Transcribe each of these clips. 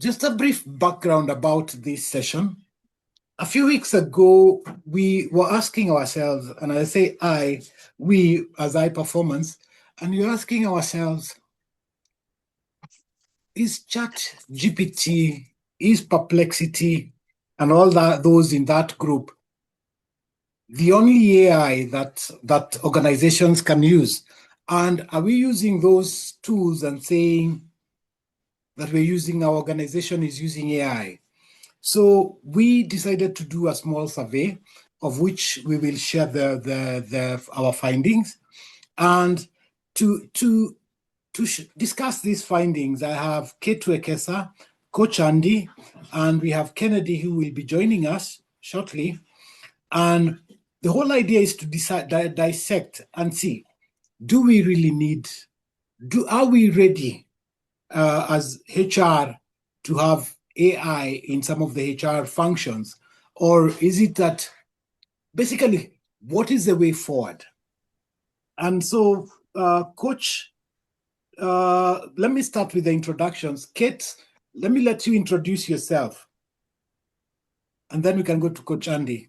Just a brief background about this session. A few weeks ago, we were asking ourselves, and I say we as iPerformance, and we're asking ourselves, is ChatGPT, is Perplexity, and all those in that group the only AI that organizations can use? And are we using those tools and saying that our organization is using AI? So we decided to do a small survey of which we will share our findings. And to discuss these findings, I have Kate Wekesa, Coach Andy, and we have Kennedy who will be joining us shortly. And the whole idea is to dissect and see, do we really need, are we ready as HR to have AI in some of the HR functions? Or is it that basically, what is the way forward? And so, Coach, let me start with the introductions. Kate, let me let you introduce yourself. And then we can go to Coach Andy.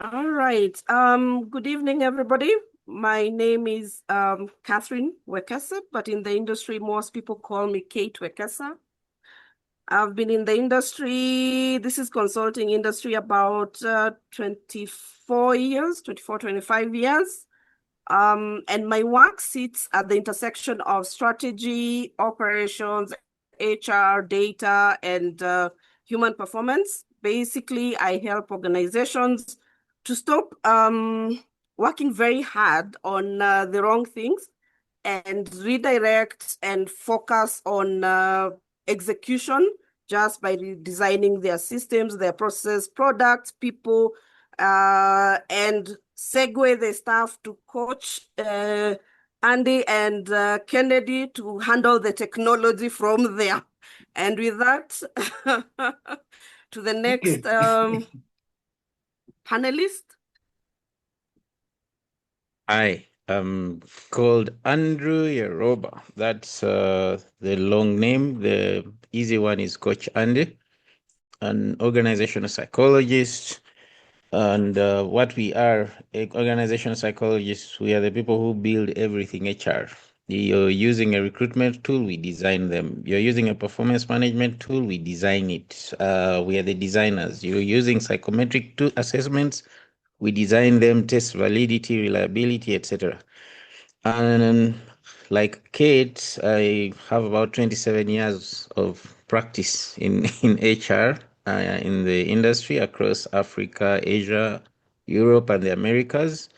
All right. Good evening, everybody. My name is Catherine Wekesa, but in the industry, most people call me Kate Wekesa. I've been in the industry, this is consulting industry, about 24 years, 24, 25 years. And my work sits at the intersection of strategy, operations, HR, data, and human performance. Basically, I help organizations to stop working very hard on the wrong things and redirect and focus on execution just by redesigning their systems, their processes, products, people, and segue the staff to Coach Andy and Kennedy to handle the technology from there. And with that, to the next panelist. Hi, I'm called Andrew Yeroba. That's the long name. The easy one is Coach Andy, an organizational psychologist. And what we are, organizational psychologists, we are the people who build everything HR. You're using a recruitment tool, we design them. You're using a performance management tool, we design it. We are the designers. You're using psychometric tool assessments, we design them, test validity, reliability, etc. And like Kate, I have about 27 years of practice in HR, in the industry across Africa, Asia, Europe, and the Americas.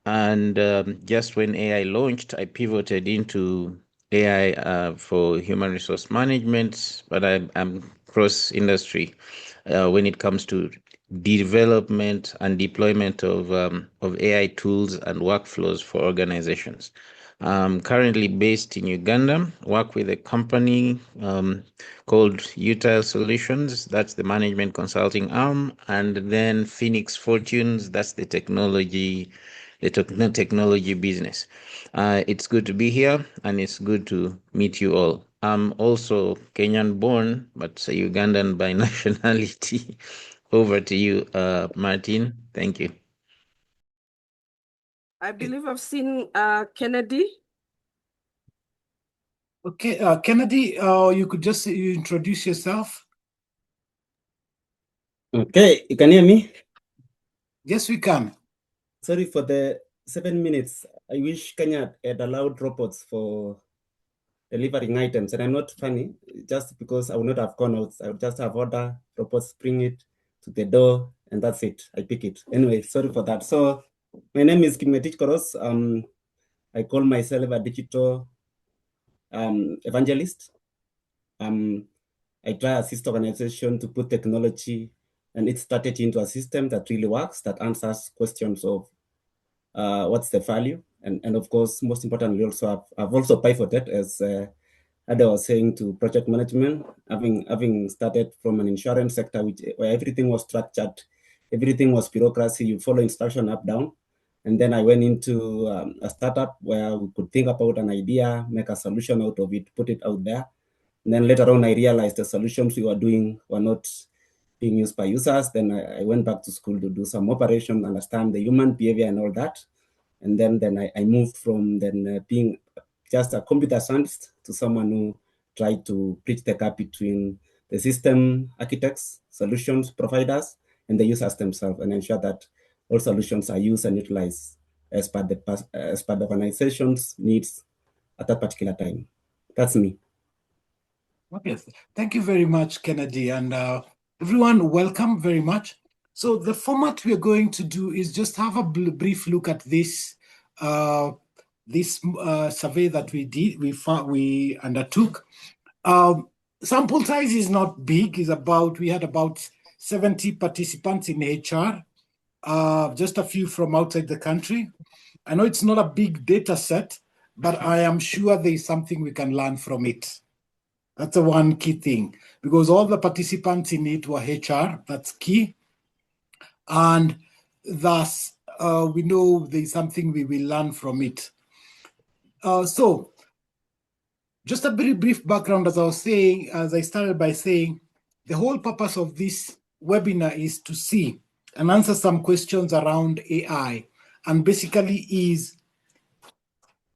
And just when AI launched, I pivoted into AI for human resource management, but I'm cross-industry when it comes to development and deployment of AI tools and workflows for organizations. I'm currently based in Uganda, work with a company called Utile Solutions, that's the management consulting arm, and then Phoenix Fortunes, that's the technology business. It's good to be here, and it's good to meet you all. I'm also Kenyan born, but Ugandan by nationality. Over to you, Martin. Thank you. I believe I've seen Kennedy. Okay, Kennedy, you could just introduce yourself. Okay, you can hear me? Yes, we can. Sorry for the 7 minutes. I wish Kenya had allowed robots for delivering items, and I'm not funny, just because I would not have gone out. I would just have order, robots bring it to the door, and that's it. I pick it. Anyway, sorry for that. So my name is Kingmetich Koros. I call myself a digital evangelist. I try to assist organization to put technology and its strategy into a system that really works, that answers questions of what's the value, and of course, most importantly, also I've also pivoted, as Ada was saying, to project management, having started from an insurance sector, where everything was structured, everything was bureaucracy. You follow instruction up down, and then I went into a startup where we could think about an idea, make a solution out of it, put it out there. And then later on, I realized the solutions we were doing were not being used by users. Then I went back to school to do some operation, understand the human behavior and all that. And then I moved from being just a computer scientist to someone who tried to bridge the gap between the system architects, solutions providers, and the users themselves, and ensure that all solutions are used and utilized as per the organization's needs at that particular time. That's me. Okay, thank you very much, Kennedy, and everyone, welcome very much. So the format we are going to do is just have a brief look at this survey that we undertook. Sample size is not big. We had about 70 participants in HR, just a few from outside the country. I know it's not a big data set, but I am sure there is something we can learn from it. That's the one key thing, because all the participants in it were HR. That's key. And thus, we know there's something we will learn from it. So just a very brief background, as I started by saying, the whole purpose of this webinar is to see and answer some questions around AI. And basically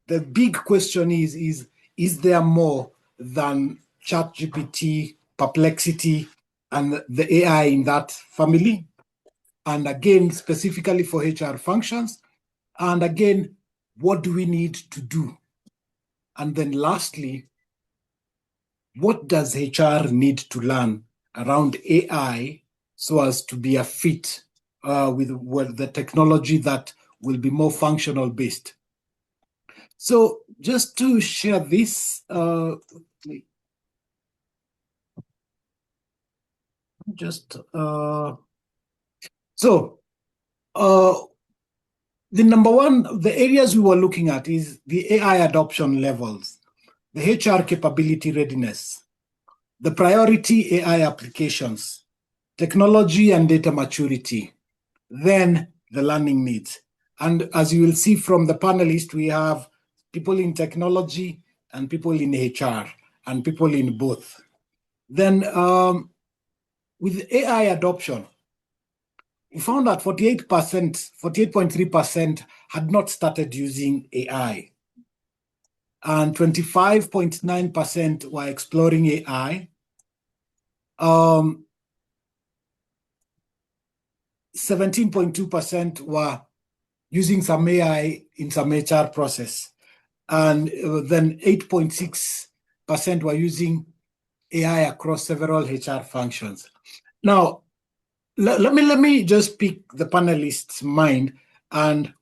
the big question is there more than ChatGPT, Perplexity, and the AI in that family? And again, specifically for HR functions. And again, what do we need to do? And then lastly, what does HR need to learn around AI so as to be a fit with the technology that will be more functional based? So just to share this, the areas we were looking at is the AI adoption levels, the HR capability readiness, the priority AI applications, technology and data maturity, then the learning needs. And as you will see from the panelists, we have people in technology and people in HR and people in both. Then with AI adoption, we found that 48.3% had not started using AI. And 25.9% were exploring AI. 17.2% were using some AI in some HR process. And then 8.6% were using AI across several HR functions. Now, let me just pick the panelists' mind. And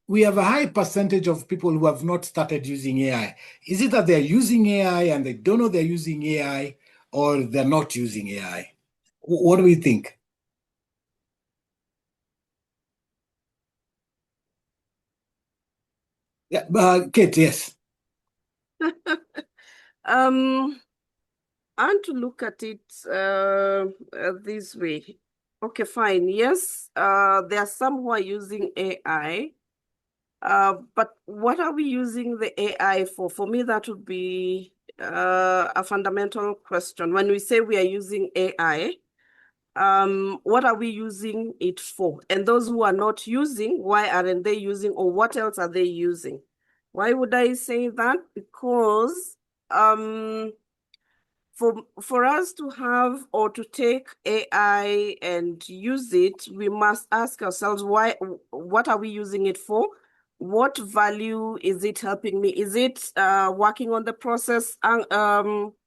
we have a high percentage of people who have not started using AI. Is it that they're using AI and they don't know they're using AI, or they're not using AI? What do we think? Yeah, Kate, yes. I want to look at it this way. Okay, fine. Yes, there are some who are using AI, but what are we using the AI for? For me, that would be a fundamental question. When we say we are using AI, what are we using it for? And those who are not using, why aren't they using, or what else are they using? Why would I say that? Because for us to have or to take AI and use it, we must ask ourselves, what are we using it for? What value is it helping me? Is it working on the process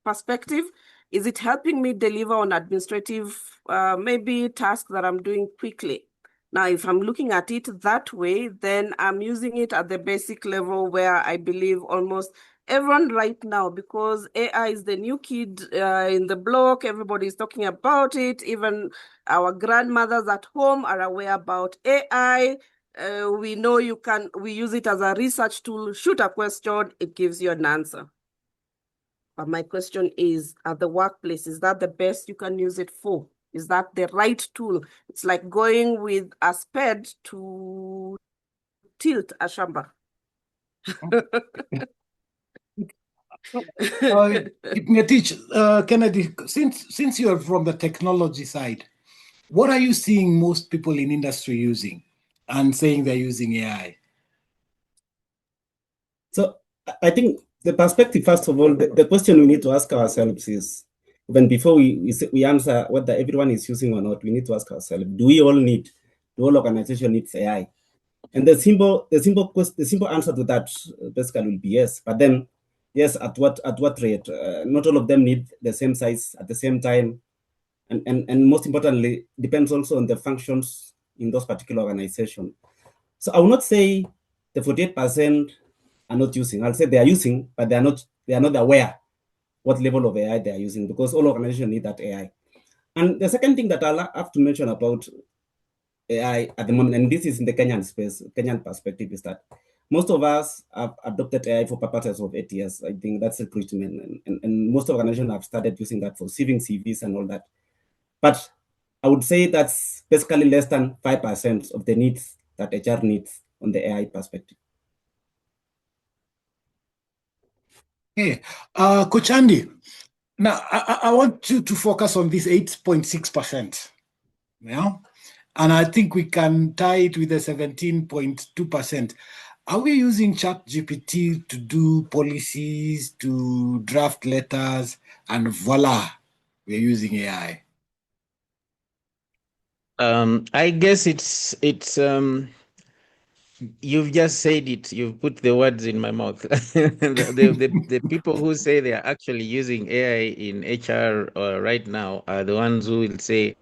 perspective? Is it helping me deliver on administrative, maybe tasks that I'm doing quickly? Now, if I'm looking at it that way, then I'm using it at the basic level where I believe almost everyone right now, because AI is the new kid in the block, everybody's talking about it. Even our grandmothers at home are aware about AI. We know we use it as a research tool. Shoot a question, it gives you an answer. But my question is, at the workplace, is that the best you can use it for? Is that the right tool? It's like going with a spade to tilt a shamba. Kennedy, since you're from the technology side, what are you seeing most people in industry using and saying they're using AI? So I think the perspective, first of all, the question we need to ask ourselves is, even before we answer whether everyone is using or not, we need to ask ourselves, do all organizations need AI? And the simple answer to that basically will be yes. But then, yes, at what rate? Not all of them need the same size at the same time. And most importantly, depends also on the functions in those particular organizations. So I will not say the 48% are not using. I'll say they are using, but they are not aware what level of AI they are using, because all organizations need that AI. And the second thing that I'll have to mention about AI at the moment, and this is in the Kenyan perspective, is that most of us have adopted AI for purposes of ATS. I think that's recruitment, and most organizations have started using that for receiving CVs and all that. But I would say that's basically less than 5% of the needs that HR needs on the AI perspective. Okay, Coach Andy, now I want you to focus on this 8.6%. Yeah, and I think we can tie it with the 17.2%. Are we using ChatGPT to do policies, to draft letters, and voila, we're using AI? I guess it's you've just said it. You've put the words in my mouth. the people who say they are actually using AI in HR right now are the ones who will say,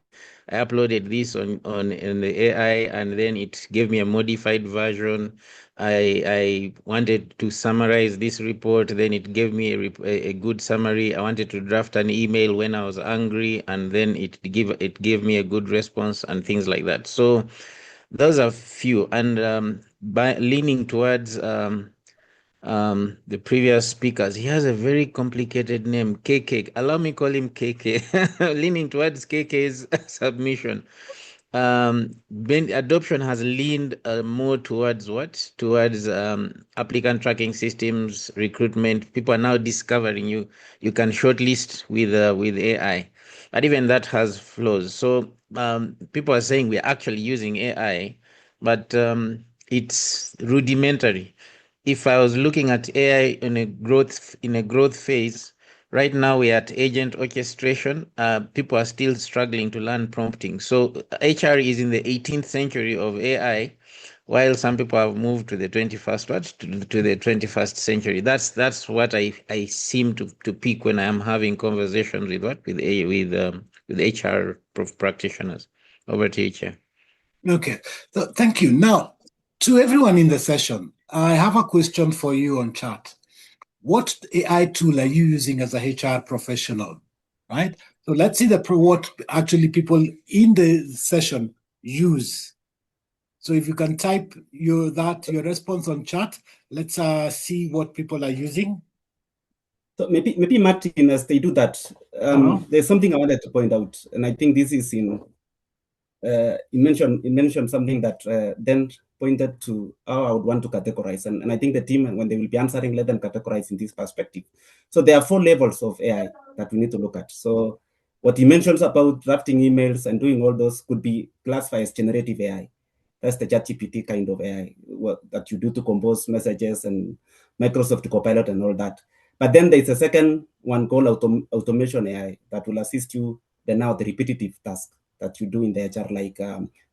I uploaded this in the AI, and then it gave me a modified version. I wanted to summarize this report, then it gave me a good summary. I wanted to draft an email when I was angry, and then it gave me a good response and things like that. So those are few. And by leaning towards the previous speakers, he has a very complicated name, KK. Allow me call him KK. Leaning towards KK's submission. Adoption has leaned more towards what? Towards applicant tracking systems, recruitment. People are now discovering you can shortlist with AI, but even that has flaws. So people are saying we're actually using AI, but it's rudimentary. If I was looking at AI in a growth phase, right now we're at agent orchestration. People are still struggling to learn prompting. So HR is in the 18th century of AI, while some people have moved to the 21st century. That's what I seem to pick when I am having conversations with HR practitioners. Over to you, Chair. Okay, so thank you. Now, to everyone in the session, I have a question for you on chat. What AI tool are you using as a HR professional, right? So let's see what actually people in the session use. So if you can type your response on chat, let's see what people are using. So maybe Martin, as they do that, there's something I wanted to point out, and I think this is you mentioned something that then pointed to how I would want to categorize, and I think the team, when they will be answering, let them categorize in this perspective. So there are 4 levels of AI that we need to look at. So what he mentions about drafting emails and doing all those could be classified as generative AI. That's the ChatGPT kind of AI that you do to compose messages and Microsoft Copilot and all that. But then there's a second one called automation AI that will assist you the repetitive task that you do in the HR, like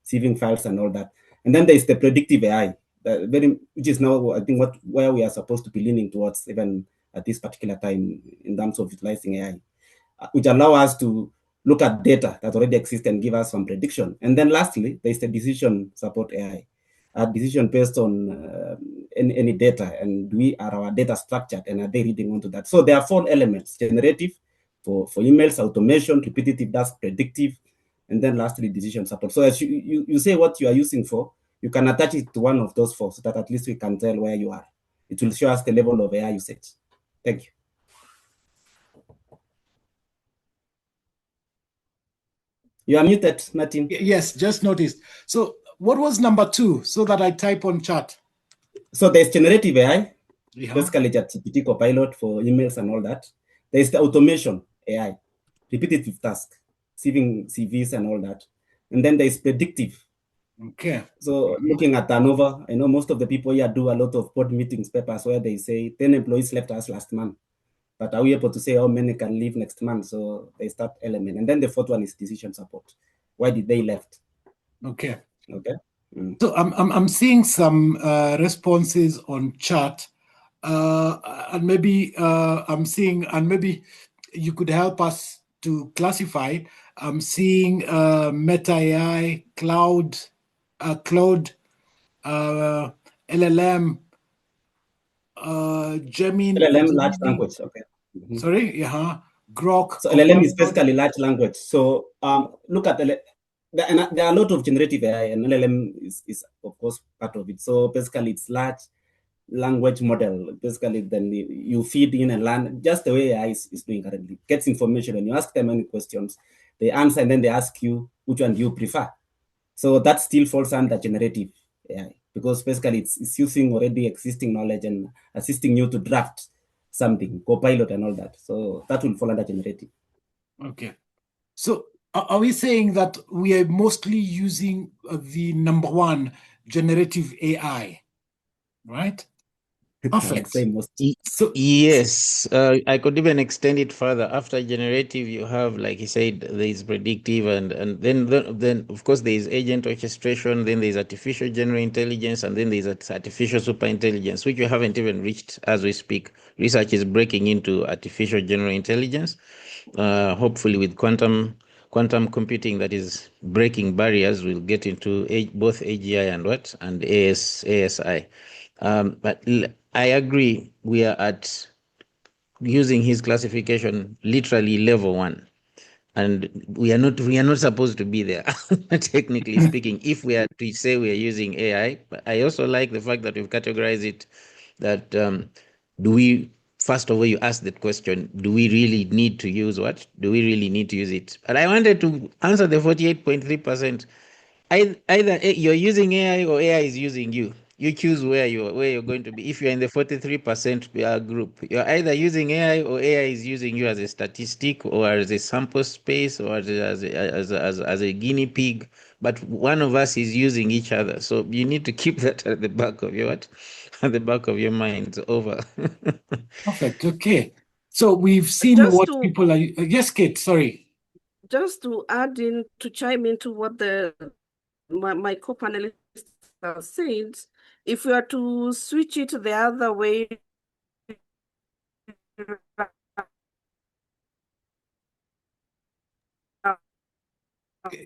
saving files and all that. And then there's the predictive AI, which is now, I think, where we are supposed to be leaning towards, even at this particular time, in terms of utilizing AI, which allow us to look at data that already exists and give us some prediction. And then lastly, there's the decision support AI, a decision based on any data, and are our data structured, and are they reading onto that? So there are 4 elements: generative for emails, automation, repetitive, that's predictive, and then lastly, decision support. So as you say what you are using for, you can attach it to one of those 4 so that at least we can tell where you are. It will show us the level of AI usage. Thank you. You are muted, Martin. Yes, just noticed. So what was number 2, so that I type on chat? So there's generative AI. Yeah. basically ChatGPT Copilot for emails and all that. There's the automation AI, repetitive task, receiving CVs and all that. And then there's predictive. Okay. So looking at turnover, I know most of the people here do a lot of board meetings papers where they say 10 employees left us last month. But are we able to say how many can leave next month? So they start element. And then the fourth one is decision support. Why did they left? Okay. Okay. So I'm seeing some responses on chat, and maybe maybe you could help us to classify. I'm seeing Meta AI, Claude, LLM, Gemini. LLM, large language. Okay. Sorry, yeah, Grok. So LLM is basically large language. So look at there are a lot of generative AI, and LLM is of course part of it. So basically, it's large language model. Basically, then you feed in and learn just the way AI is doing currently. Gets information, and you ask them any questions, they answer, and then they ask you which one do you prefer. So that still falls under generative AI because basically it's using already existing knowledge and assisting you to draft something, Copilot and all that. So that will fall under generative. Okay. So are we saying that we are mostly using the number one, generative AI, right? Perfect. So yes, I could even extend it further. After generative, you have, like he said, there is predictive, and then of course there is agent orchestration. Then there is artificial general intelligence, and then there is artificial super intelligence, which we haven't even reached as we speak. Research is breaking into artificial general intelligence, hopefully with quantum computing that is breaking barriers. We'll get into both AGI and ASI. But I agree, we are at, using his classification, literally level 1, and we are not supposed to be there. Technically speaking, if we are to say we are using AI. But I also like the fact that we've categorized it that do we, first of all, you ask that question, do we really need to use what? Do we really need to use it? But I wanted to answer the 48.3%. Either you're using AI or AI is using you. You choose where you're going to be. If you're in the 43% group, you're either using AI or AI is using you as a statistic or as a sample space or as a guinea pig. But one of us is using each other. So you need to keep that at the back of your mind. Over. Perfect. Okay. So we've seen people are. Yes, Kate. Sorry. Just to add in, to chime into what my co-panelists have said, if we are to switch it the other way,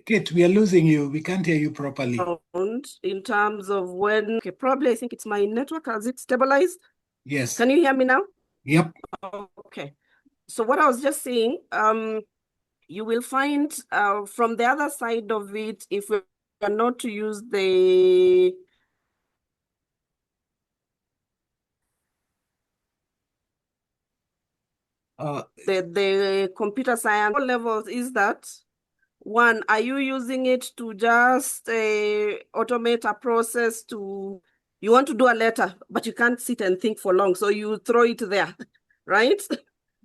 Kate, we are losing you. We can't hear you properly. In terms of when, okay, probably I think it's my network. Has it stabilized? Yes. Can you hear me now? Yep. Okay. So what I was just saying, you will find from the other side of it, if we are not to use the computer science levels, is that one, are you using it to just automate a process to, you want to do a letter, but you can't sit and think for long, so you throw it there, right?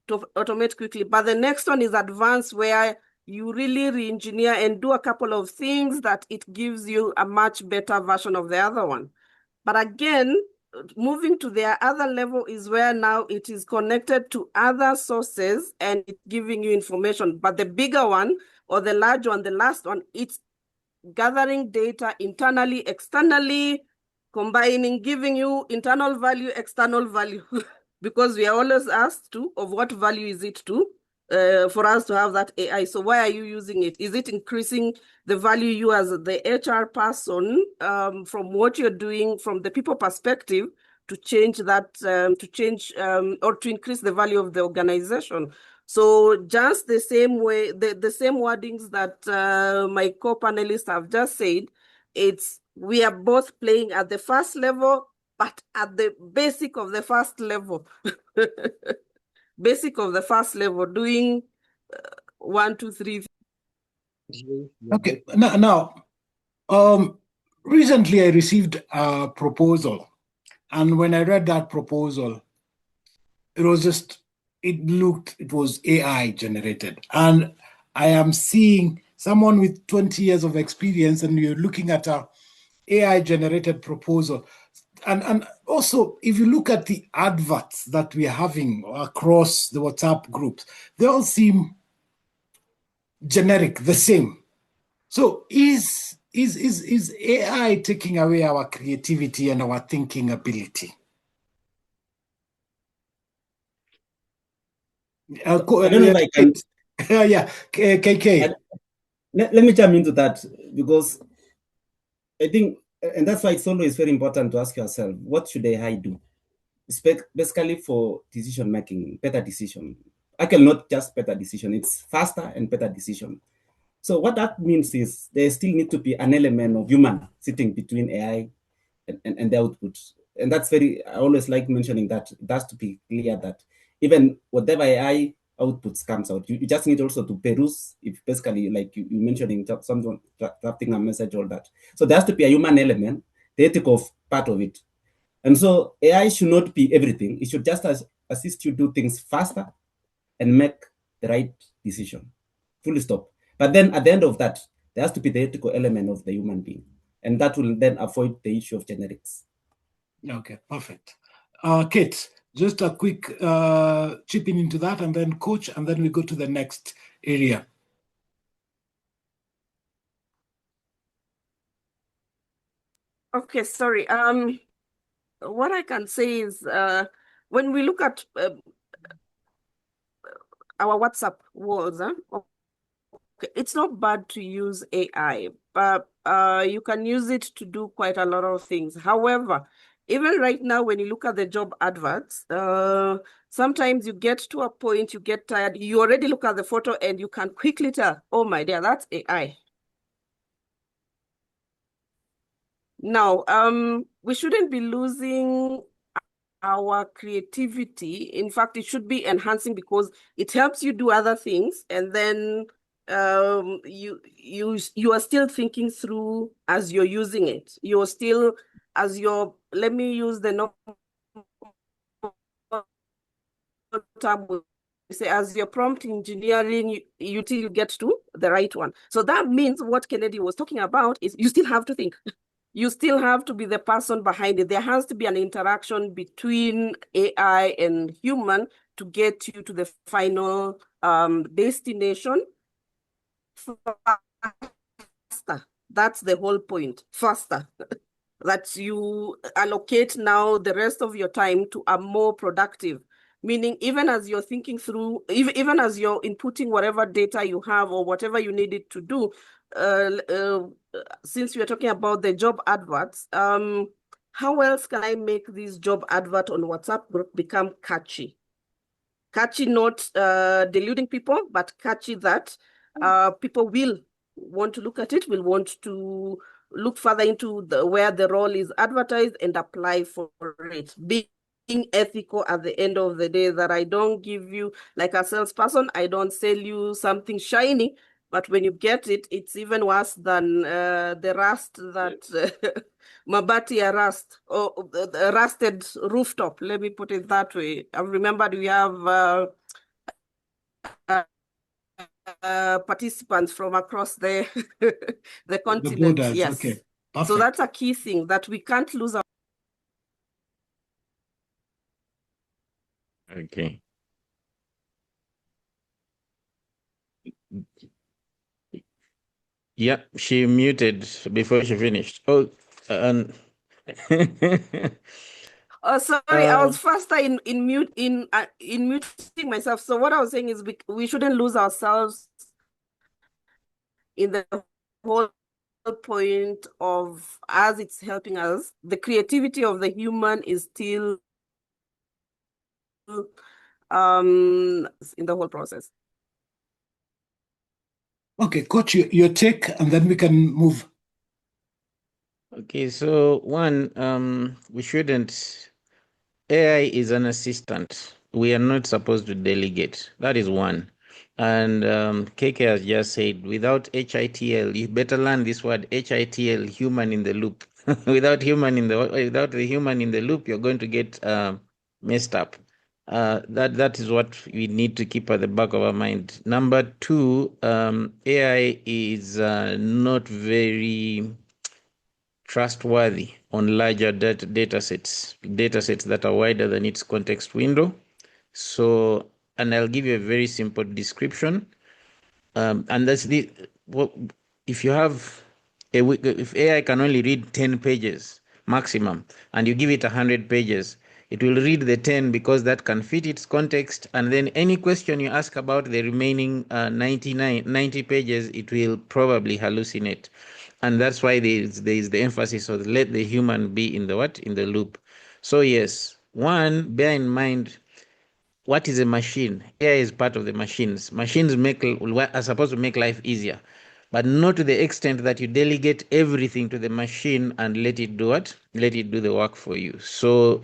To automate quickly. But the next one is advanced, where you really re-engineer and do a couple of things that it gives you a much better version of the other one. But again, moving to the other level is where now it is connected to other sources and it's giving you information. But the bigger one, or the large one, the last one, it's gathering data internally, externally, combining, giving you internal value, external value, because we are always asked to, of what value is it to, for us to have that AI. So why are you using it? Is it increasing the value you as the HR person, from what you're doing from the people perspective, to change that, or to increase the value of the organization? So just the same way, the same wordings that my co-panelists have just said, we are both playing at the first level, but at the basic of the first level. Basic of the first level, doing 1, 2, 3. Okay. Now, recently I received a proposal And when I read that proposal, it was AI generated. And I am seeing someone with 20 years of experience, and you're looking at a AI generated proposal. And also, if you look at the adverts that we're having across the WhatsApp groups, they all seem generic, the same. So is AI taking away our creativity and our thinking ability? I don't know if I can. Yeah, KK. Let me jump into that, because I think, and that's why it's always very important to ask yourself, what should AI do? Basically for decision making, better decision. Actually, not just better decision, it's faster and better decision. So what that means is there still need to be an element of human sitting between AI and the output. And that's I always like mentioning that it has to be clear that even whatever AI outputs comes out, you just need also to peruse, if basically like you mentioning someone drafting a message, all that. So there has to be a human element, the ethical part of it. And so AI should not be everything. It should just assist you do things faster and make the right decision. Full stop. But then at the end of that, there has to be the ethical element of the human being. And that will then avoid the issue of generics. Okay, perfect. Kate, just a quick chipping into that, and then Coach, and then we go to the next area. Okay, sorry. What I can say is when we look at our WhatsApp walls, okay, it's not bad to use AI, but you can use it to do quite a lot of things. However, even right now, when you look at the job adverts, sometimes you get to a point, you get tired, you already look at the photo and you can quickly tell, oh my dear, that's AI. Now, we shouldn't be losing our creativity. In fact, it should be enhancing because it helps you do other things, and then you are still thinking through as you're using it. You're still, let me use the normal term, say, as your prompt engineering, you till you get to the right one. So that means what Kennedy was talking about is you still have to think. You still have to be the person behind it. There has to be an interaction between AI and human to get you to the final destination faster. That's the whole point, faster. That you allocate now the rest of your time to a more productive, meaning even as you're thinking through, even as you're inputting whatever data you have or whatever you need it to do, since we're talking about the job adverts, how else can I make this job advert on WhatsApp group become catchy? Catchy, not deluding people, but catchy that people will want to look at it, will want to look further into where the role is advertised and apply for it. Being ethical at the end of the day, that I don't give you, like a salesperson, I don't sell you something shiny, but when you get it, it's even worse than the rust that Mabati rust, or the rusted rooftop. Let me put it that way. I remembered we have participants from across the continent. The borders, yes. Okay. Perfect. So that's a key thing, that we can't lose our. Okay. Yeah, she muted before she finished. Oh, and Oh, sorry, I was faster in muting myself. So what I was saying is we shouldn't lose ourselves in the whole point of, as it's helping us, the creativity of the human is still in the whole process. Okay, Coach, your take, and then we can move. Okay, so one, we shouldn't. AI is an assistant. We are not supposed to delegate. That is one. And KK has just said, without HITL, you better learn this word, HITL, human in the loop. without without the human in the loop, you're going to get messed up. That is what we need to keep at the back of our mind. Number two, AI is not very trustworthy on larger data sets that are wider than its context window. So, and I'll give you a very simple description. And that's if you have if AI can only read 10 pages maximum, and you give it 100 pages, it will read the 10 because that can fit its context. And then any question you ask about the remaining 90 pages, it will probably hallucinate. And that's why there is the emphasis of let the human be in the loop. So yes, one, bear in mind, what is a machine? AI is part of the machines. Machines are supposed to make life easier, but not to the extent that you delegate everything to the machine and let it do what? Let it do the work for you. So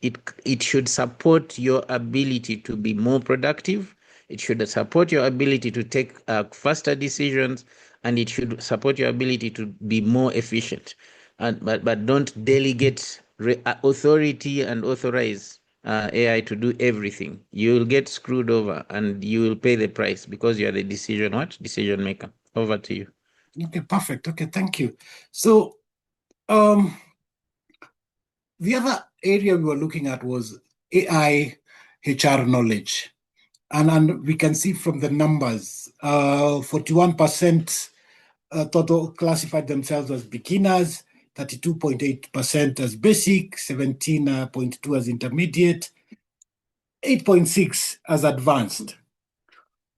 it should support your ability to be more productive. It should support your ability to take faster decisions, and it should support your ability to be more efficient. But don't delegate authority and authorize AI to do everything. You will get screwed over, and you will pay the price because you are the decision maker. Over to you. Okay, perfect. Okay, thank you. So the other area we were looking at was AI HR knowledge. And we can see from the numbers, 41% total classified themselves as beginners, 32.8% as basic, 17.2% as intermediate, 8.6% as advanced.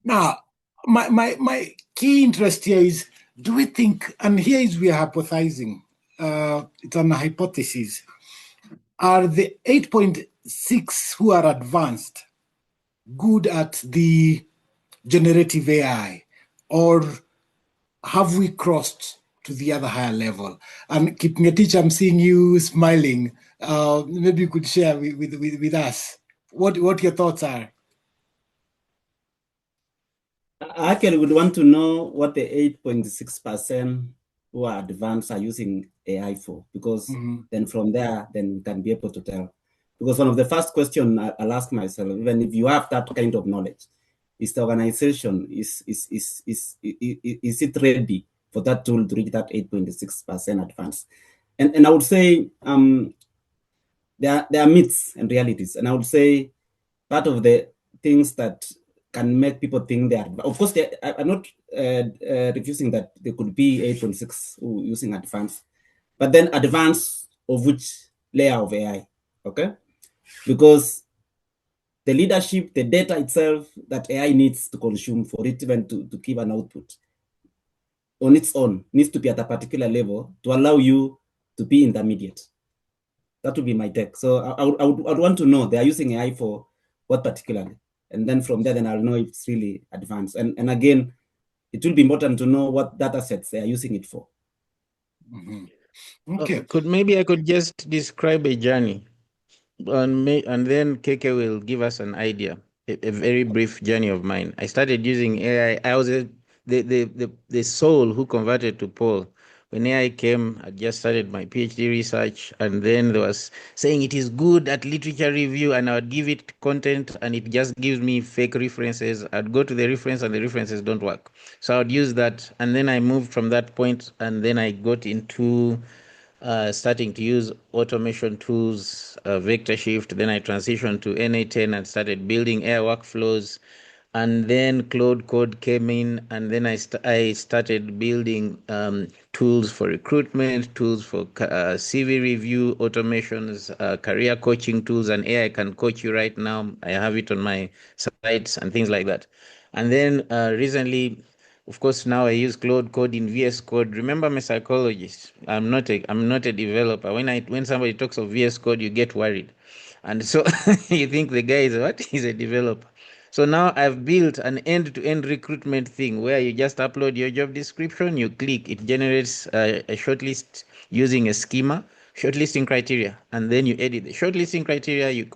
Now, my key interest here is, do we think, and here is we are hypothesizing, it's on a hypothesis, are the 8.6% who are advanced good at the generative AI, or have we crossed to the other higher level? And Kipngetich, I'm seeing you smiling. Maybe you could share with us what your thoughts are. I actually would want to know what the 8.6% who are advanced are using AI for, because then from there, then we can be able to tell. Because one of the first questions I'll ask myself, even if you have that kind of knowledge, is the organization, is it ready for that tool to reach that 8.6% advance? And I would say there are myths and realities. And I would say part of the things that can make people think they are, of course, I'm not refusing that there could be 8.6 using advanced, but then advanced of which layer of AI, okay? Because the leadership, the data itself that AI needs to consume for it even to give an output on its own needs to be at a particular level to allow you to be intermediate. That would be my take. So I would want to know they are using AI for what particularly. And then from there, then I'll know if it's really advanced. And again, it will be important to know what data sets they are using it for. Okay. Maybe I could just describe a journey, and then Keke will give us an idea. A very brief journey of mine. I started using AI. I was the soul who converted to Paul. When AI came, I just started my PhD research, and then there was saying it is good at literature review, and I would give it content, and it just gives me fake references. I'd go to the reference, and the references don't work. So I would use that, and then I moved from that point, and then I got into starting to use automation tools, vector shift. Then I transitioned to NA10 and started building AI workflows. And then Claude Code came in, and then I started building tools for recruitment, tools for CV review, automations, career coaching tools, and AI can coach you right now. I have it on my sites and things like that. And then recently, of course, now I use Claude Code in VS Code. Remember, I'm a psychologist. I'm not a developer. When somebody talks of VS Code, you get worried, and so you think the guy is what? He's a developer. So now I've built an end-to-end recruitment thing where you just upload your job description, you click, it generates a shortlist using a schema, shortlisting criteria, and then you edit the shortlisting criteria.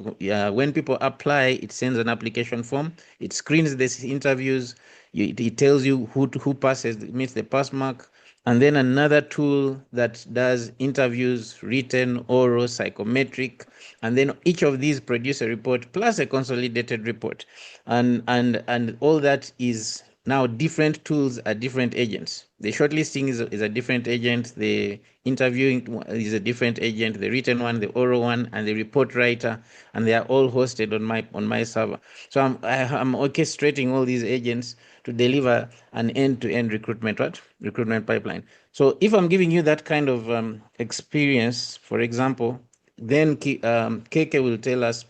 When people apply, it sends an application form, it screens the interviews, it tells you who passes, meets the pass mark, and then another tool that does interviews, written, oral, psychometric, and then each of these produce a report plus a consolidated report, and all that is now different tools are different agents. The shortlisting is a different agent, the interviewing is a different agent, the written one, the oral one, and the report writer, and they are all hosted on my server. So I'm orchestrating all these agents to deliver an end-to-end recruitment pipeline. So if I'm giving you that kind of experience, for example, then Keke will tell us,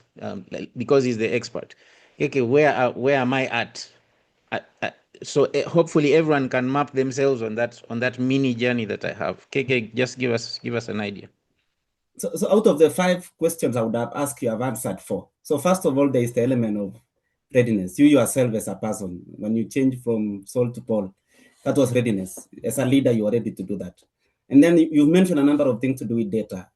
because he's the expert, Keke, where am I at? So hopefully everyone can map themselves on that mini journey that I have. Keke, just give us an idea. So out of the 5 questions I would have asked, you have answered 4. So first of all, there is the element of readiness. You yourself as a person, when you change from Saul to Paul, that was readiness. As a leader, you are ready to do that. And then you've mentioned a number of things to do with data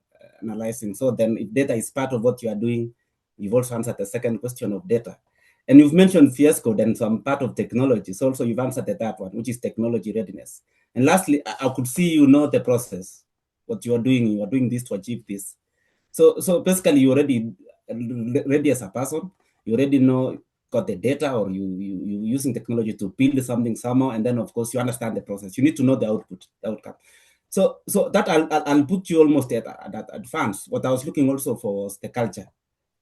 analyzing. So then if data is part of what you are doing, you've also answered the second question of data. And you've mentioned Fiasco, then some part of technology. So also you've answered the third one, which is technology readiness. And lastly, I could see you know the process, what you are doing this to achieve this. So basically you're already ready as a person, you already know, got the data, or you using technology to build something somehow, and then of course you understand the process. You need to know the outcome. So that I'll put you almost at that advance. What I was looking also for was the culture.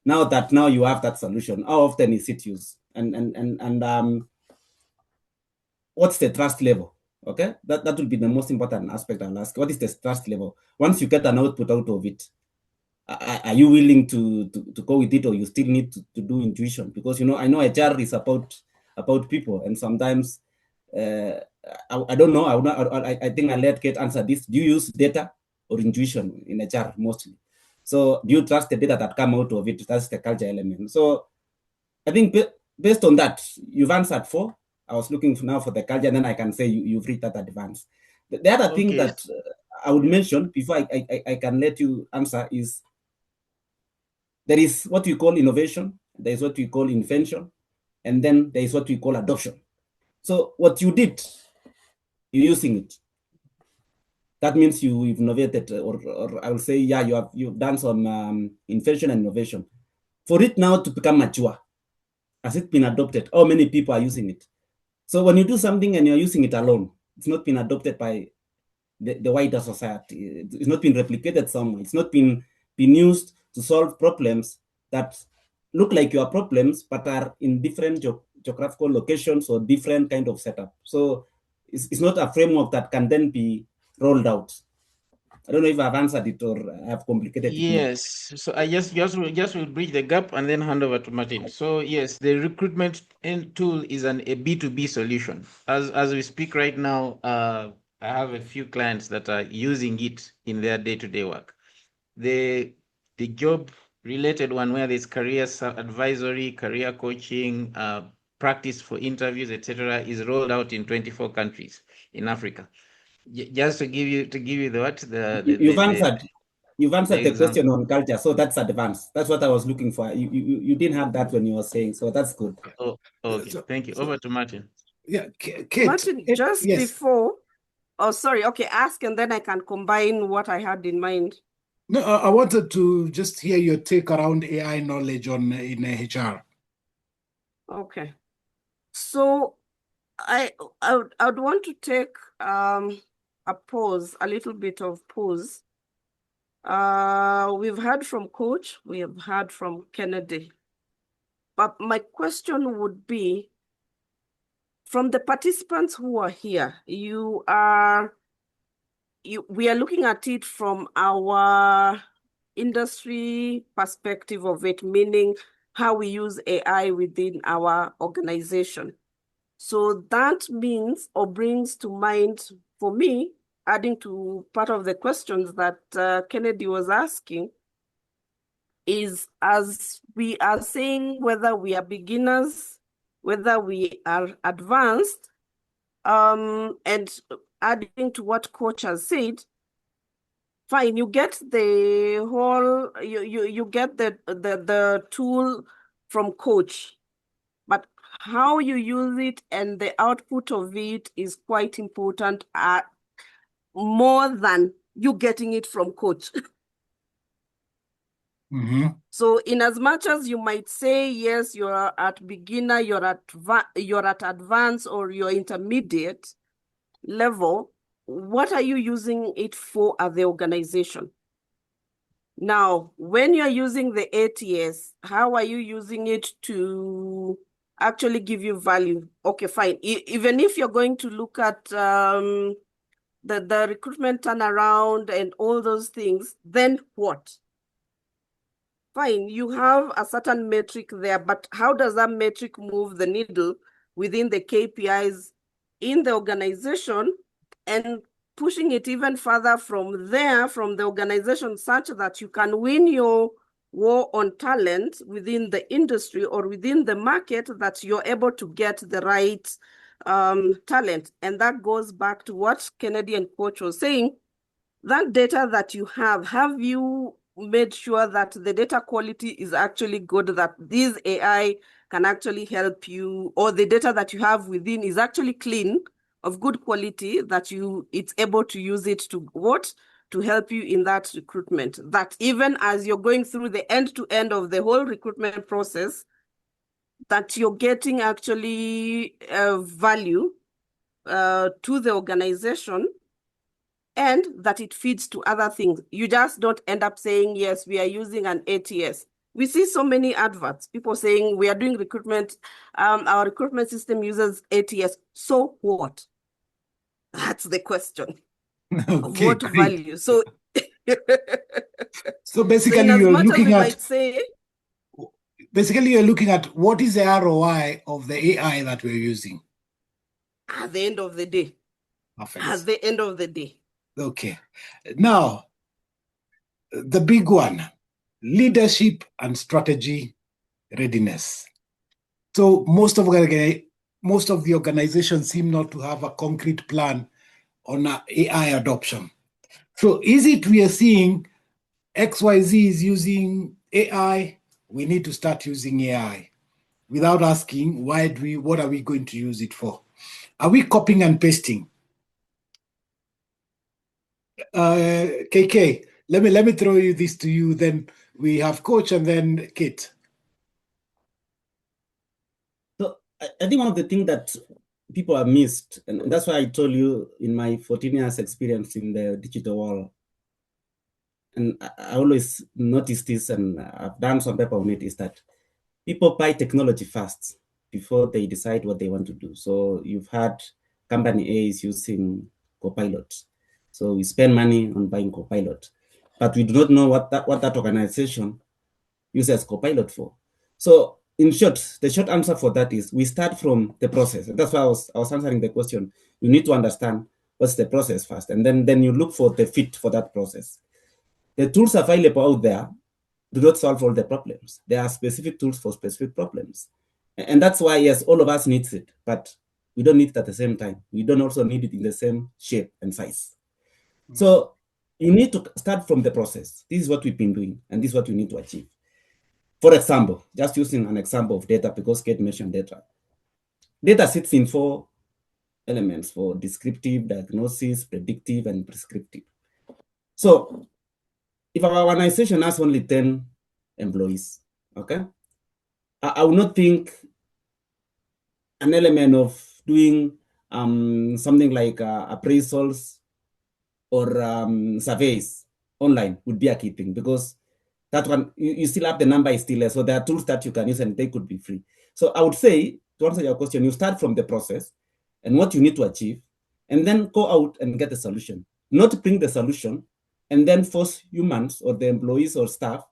Now you have that solution, how often is it used? And what's the trust level? Okay, that will be the most important aspect I'll ask. What is the trust level? Once you get an output out of it, are you willing to go with it, or you still need to do intuition? Because I know HR is about people, and sometimes I don't know. I think I'll let Kate answer this. Do you use data or intuition in HR mostly? So do you trust the data that come out of it? That's the culture element. So I think based on that, you've answered 4. I was looking now for the culture, and then I can say you've reached that advance. The other thing that I would mention before I can let you answer is there is what we call innovation, there is what we call invention, and then there is what we call adoption. So what you did, you're using it. That means you've innovated, or I will say, yeah, you've done some invention and innovation. For it now to become mature, has it been adopted? How many people are using it? So when you do something and you're using it alone, it's not been adopted by the wider society. It's not been replicated somewhere. It's not been used to solve problems that look like your problems, but are in different geographical locations or different kind of setup. So it's not a framework that can then be rolled out. I don't know if I've answered it or I've complicated it. Yes. So I just will bridge the gap and then hand over to Martin. So yes, the recruitment tool is a B2B solution. As we speak right now, I have a few clients that are using it in their day-to-day work. The job related one, where there's career advisory, career coaching, practice for interviews, etc., is rolled out in 24 countries in Africa. Just to give you You've answered the question on culture, so that's advanced. That's what I was looking for. You didn't have that when you were saying, so that's good. Oh, okay. Thank you. Over to Martin. Yeah, Kate. Martin, just before. Oh, sorry. Okay, ask, and then I can combine what I had in mind. No, I wanted to just hear your take around AI knowledge in HR. Okay. So I would want to take a little bit of pause. We've heard from Coach, we have heard from Kennedy. But my question would be, from the participants who are here, we are looking at it from our industry perspective of it, meaning how we use AI within our organization. So that means, or brings to mind for me, adding to part of the questions that Kennedy was asking, is as we are saying whether we are beginners, whether we are advanced, and adding to what Coach has said, fine, you get the whole, you get the tool from Coach, but how you use it and the output of it is quite important. more than you getting it from coach. So in as much as you might say, yes, you're at beginner, you're at advanced or you're intermediate level, what are you using it for as the organization? Now, when you're using the ATS, how are you using it to actually give you value? Okay, fine. Even if you're going to look at the recruitment turnaround and all those things, then what? Fine, you have a certain metric there, but how does that metric move the needle within the KPIs in the organization and pushing it even further from there, from the organization, such that you can win your war on talent within the industry or within the market, that you're able to get the right talent. And that goes back to what Kennedy and Coach was saying. That data that you have you made sure that the data quality is actually good, that this AI can actually help you, or the data that you have within is actually clean, of good quality, that it's able to use it to what? To help you in that recruitment. That even as you're going through the end-to-end of the whole recruitment process, that you're getting actually value to the organization, and that it feeds to other things. You just don't end up saying, yes, we are using an ATS. We see so many adverts, people saying we are doing recruitment, our recruitment system uses ATS. So what? That's the question. Okay, What great. value? So, So basically, so in as you're much as looking we at might say, basically you're looking at what is the ROI of the AI that we're using. at the end of the day, Perfect. at the end of the day. Okay. Now, the big one, leadership and strategy readiness. So most of the organizations seem not to have a concrete plan on AI adoption. So is it we are seeing XYZ is using AI, we need to start using AI without asking what are we going to use it for? Are we copying and pasting? KK, let me throw this to you. Then we have Coach and then Kate. So I think one of the things that people have missed, and that's why I told you in my 14 years experience in the digital world, and I always notice this, and I've done some paper on it, is that people buy technology first before they decide what they want to do. So you've had company A is using Copilot. So we spend money on buying Copilot, but we do not know what that organization uses Copilot for. So in short, the short answer for that is we start from the process. That's why I was answering the question. You need to understand what's the process first, and then you look for the fit for that process. The tools available out there do not solve all the problems. There are specific tools for specific problems. And that's why, yes, all of us needs it, but we don't need it at the same time. We don't also need it in the same shape and size. So you need to start from the process. This is what we've been doing, and this is what we need to achieve. For example, just using an example of data, because Kate mentioned data. Data sits in 4 elements: for descriptive, diagnosis, predictive, and prescriptive. So if our organization has only 10 employees, okay, I will not think an element of doing something like appraisals or surveys online would be a key thing, because that one, you still have the number is still there. So there are tools that you can use and they could be free. So I would say, to answer your question, you start from the process and what you need to achieve, and then go out and get the solution. Not bring the solution and then force humans or the employees or staff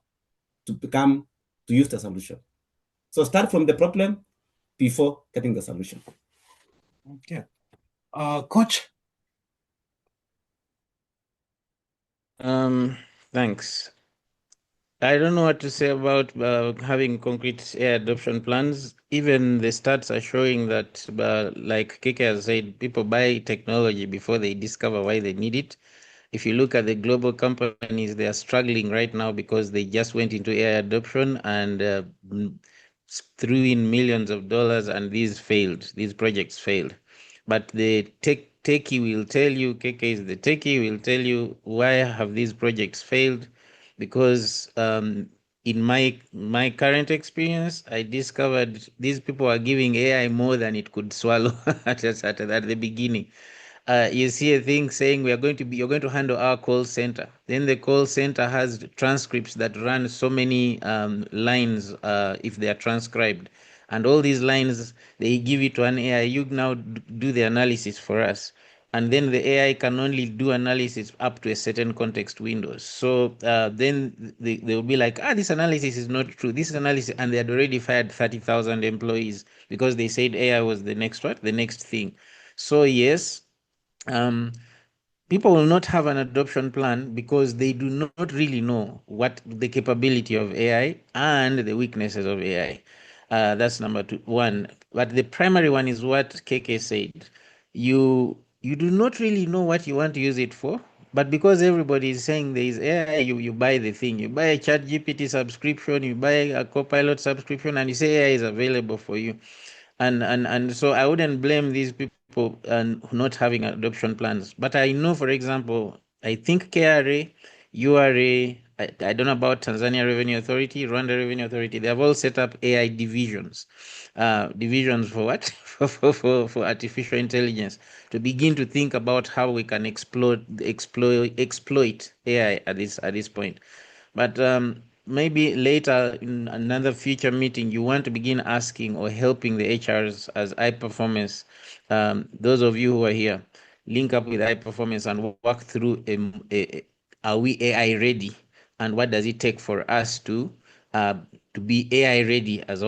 to use the solution. So start from the problem before getting the solution. Okay. Coach? Thanks. I don't know what to say about having concrete AI adoption plans. Even the stats are showing that, like Kike has said, people buy technology before they discover why they need it. If you look at the global companies, they are struggling right now because they just went into AI adoption and threw in millions of dollars, and these projects failed. but the techie will tell you, KK is the techie, will tell you why have these projects failed, because in my current experience, I discovered these people are giving AI more than it could swallow at the beginning. You see a thing saying you're going to handle our call center. Then the call center has transcripts that run so many lines if they are transcribed. And all these lines, they give it to an AI. You now do the analysis for us. And then the AI can only do analysis up to a certain context windows. So then they will be like, this analysis is not true. This analysis, and they had already fired 30,000 employees because they said AI was the next what? The next thing. So yes, people will not have an adoption plan because they do not really know what the capability of AI and the weaknesses of AI. That's number one. But the primary one is what KK said. You do not really know what you want to use it for, but because everybody is saying there is AI, you buy the thing. You buy a ChatGPT subscription, you buy a Copilot subscription, and you say AI is available for you. And so I wouldn't blame these people not having adoption plans. But I know, for example, I think KRA, URA, I don't know about Tanzania Revenue Authority, Rwanda Revenue Authority. They have all set up AI divisions. Divisions for what? for artificial intelligence, to begin to think about how we can exploit AI at this point. But maybe later in another future meeting, you want to begin asking or helping the HRs as high performance. Those of you who are here, link up with high performance and walk through are we AI ready, and what does it take for us to be AI ready as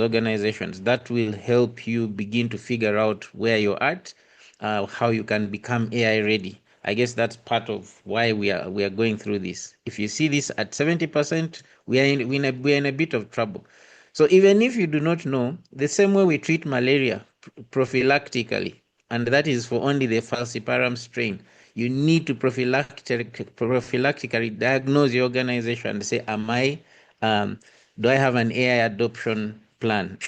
organizations. That will help you begin to figure out where you're at, how you can become AI ready. I guess that's part of why we are going through this. If you see this at 70%, we are in a bit of trouble. So even if you do not know, the same way we treat malaria prophylactically, and that is for only the falciparum strain, you need to prophylactically diagnose your organization and say, do I have an AI adoption plan?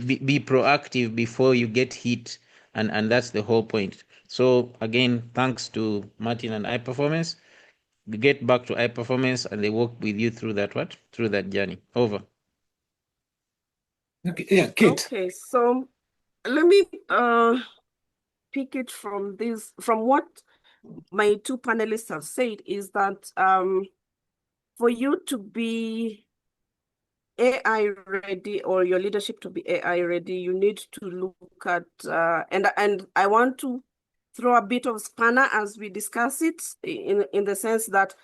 be proactive before you get hit, and that's the whole point. So again, thanks to Martin and High Performance. We get back to High Performance and they work with you through that journey. Over. Okay, yeah, Kate. Okay, so let me pick it from what my two panelists have said, is that for you to be AI ready, or your leadership to be AI ready, you need to look at and I want to throw a bit of spanner as we discuss it, in the sense that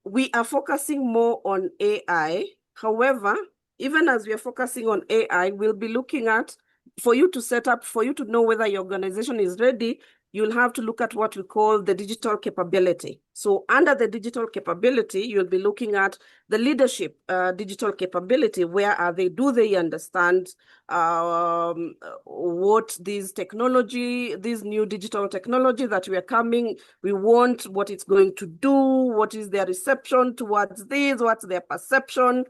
we are focusing more on AI. However, even as we are focusing on AI, we'll be looking at, for you to know whether your organization is ready, you'll have to look at what we call the digital capability. So under the digital capability, you'll be looking at the leadership digital capability. Where are they? Do they understand what this new digital technology that we are coming, we want, what it's going to do, what is their reception towards this, what's their perception,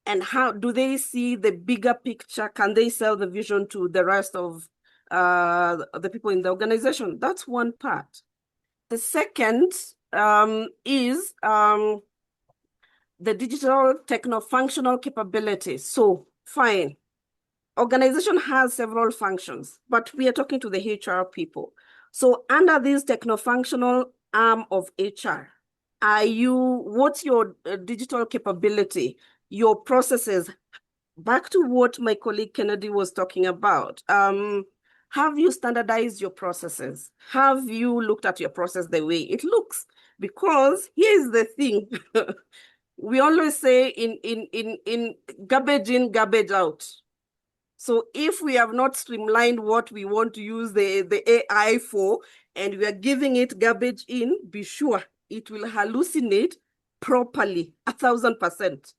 and how do they see the bigger picture? Can they sell the vision to the rest of the people in the organization? That's one part. The second is the digital techno-functional capability. So fine, organization has several functions, but we are talking to the HR people. So under this techno-functional arm of HR, what's your digital capability, your processes? Back to what my colleague Kennedy was talking about. Have you standardized your processes? Have you looked at your process the way it looks? Because here's the thing. We always say in garbage in, garbage out. So if we have not streamlined what we want to use the AI for, and we are giving it garbage in, be sure it will hallucinate properly, 1,000%,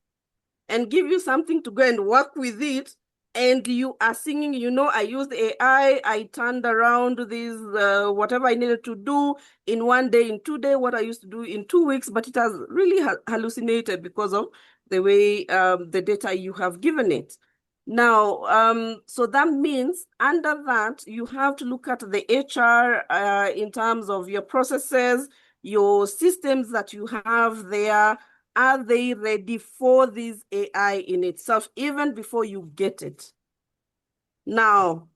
and give you something to go and work with it. And you are singing, I used AI, I turned around this, whatever I needed to do in 1 day, in 2 days, what I used to do in 2 weeks, but it has really hallucinated because of the way the data you have given it. Now, so that means under that, you have to look at the HR in terms of your processes, your systems that you have there. Are they ready for this AI in itself, even before you get it? Now,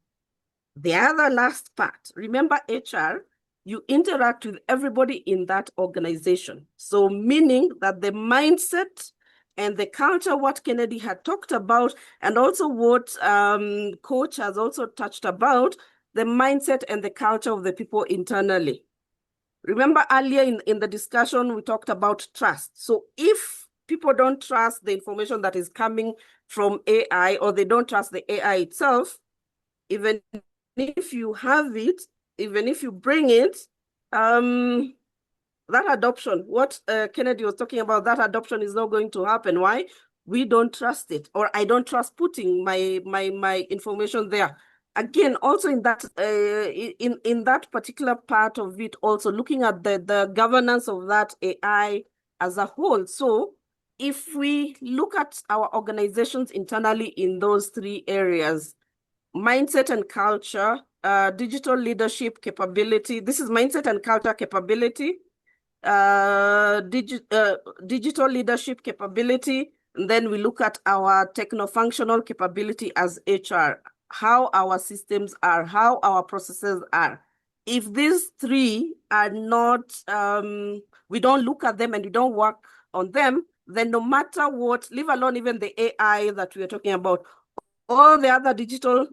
the other last part, remember HR, you interact with everybody in that organization. So meaning that the mindset and the culture, what Kennedy had talked about, and also what Coach has also touched about, the mindset and the culture of the people internally. Remember earlier in the discussion, we talked about trust. So if people don't trust the information that is coming from AI, or they don't trust the AI itself, even if you have it, even if you bring it, that adoption, what Kennedy was talking about, that adoption is not going to happen. Why? We don't trust it, or I don't trust putting my information there. Again, also in that in that particular part of it, also looking at the governance of that AI as a whole. So if we look at our organizations internally in those three areas, mindset and culture, digital leadership capability. This is mindset and culture capability, digital leadership capability. And then we look at our techno-functional capability as HR, how our systems are, how our processes are. If these three are not, we don't look at them and we don't work on them, then no matter what, leave alone even the AI that we are talking about, all the other digital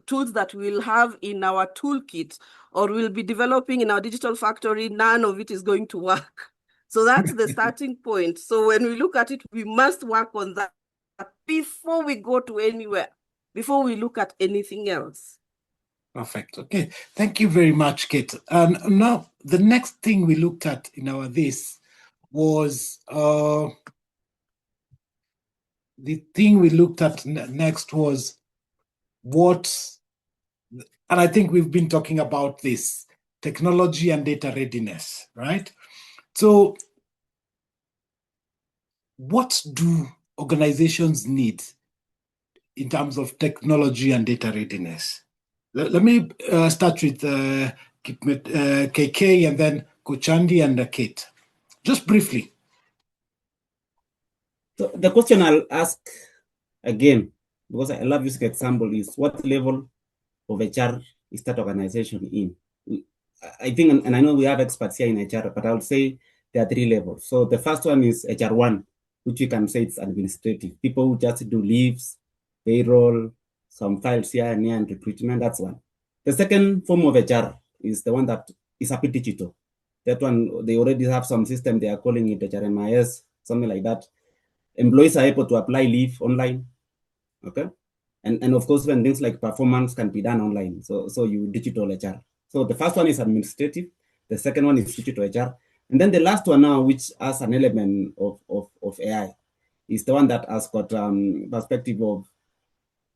tools that we'll have in our toolkit or we'll be developing in our digital factory, none of it is going to work. So that's the starting point. So when we look at it, we must work on that before we go to anywhere, before we look at anything else. Perfect. Okay. Thank you very much, Kate. And now the next thing we looked at in our this was the thing we looked at next was what, and I think we've been talking about this, technology and data readiness, right? So what do organizations need in terms of technology and data readiness? Let me start with KK and then Coach Andy and Kate. Just briefly. So the question I'll ask again, because I love using example, is what level of HR is that organization in? I think, and I know we have experts here in HR, but I would say there are three levels. So the first one is HR1, which you can say it's administrative. People who just do leaves, payroll, some files here and there, and recruitment. That's one. The second form of HR is the one that is a bit digital. That one, they already have some system, they are calling it HRMIS, something like that. Employees are able to apply leave online, okay? And of course, when things like performance can be done online, so you digital HR. So the first one is administrative, the second one is digital HR, and then the last one now, which has an element of AI, is the one that has got perspective of,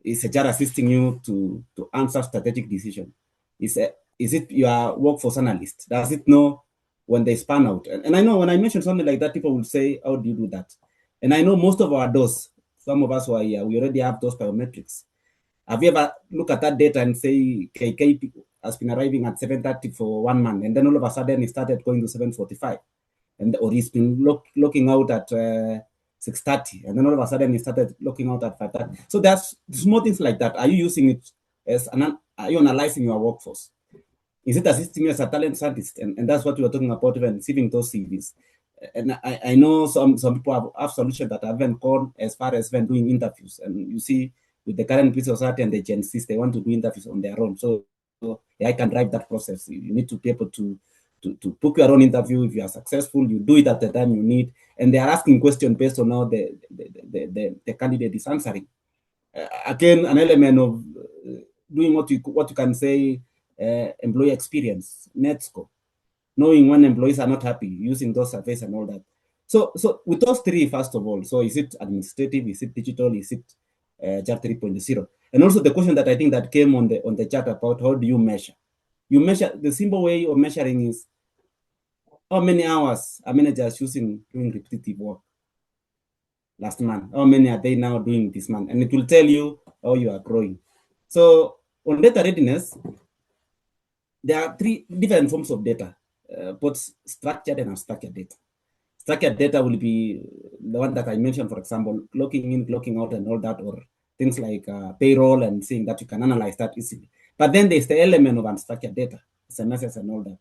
is HR assisting you to answer strategic decision? Is it your workforce analyst? Does it know when they span out? And I know when I mention something like that, people will say, how do you do that? And I know most of our DOS, some of us who are here, we already have those biometrics. Have you ever looked at that data and say, KK has been arriving at 7:30 for 1 month, and then all of a sudden he started going to 7:45, or he's been looking out at 6:30, and then all of a sudden he started looking out at 5:30. So there's small things like that. Are you using it as are you analyzing your workforce? Is it assisting you as a talent scientist? And that's what we were talking about when receiving those CVs. And I know some people have solutions that have been gone as far as when doing interviews. And you see, with the current British society and the Gen Zs, they want to do interviews on their own. So I can drive that process. You need to be able to book your own interview. If you are successful, you do it at the time you need. And they are asking questions based on how the candidate is answering. Again, an element of doing what you can say, employee experience, NetScore, knowing when employees are not happy, using those surveys and all that. So with those three, first of all, so is it administrative, is it digital, is it JAR 3.0? And also the question that I think that came on the chat about how do you measure? You measure, the simple way of measuring is how many hours a manager is using doing repetitive work. last month? How many are they now doing this month? And it will tell you how you are growing. So on data readiness, there are three different forms of data, both structured and unstructured data. Structured data will be the one that I mentioned, for example, clocking in, clocking out, and all that, or things like payroll and seeing that you can analyze that easily. But then there's the element of unstructured data, SMSs and all that.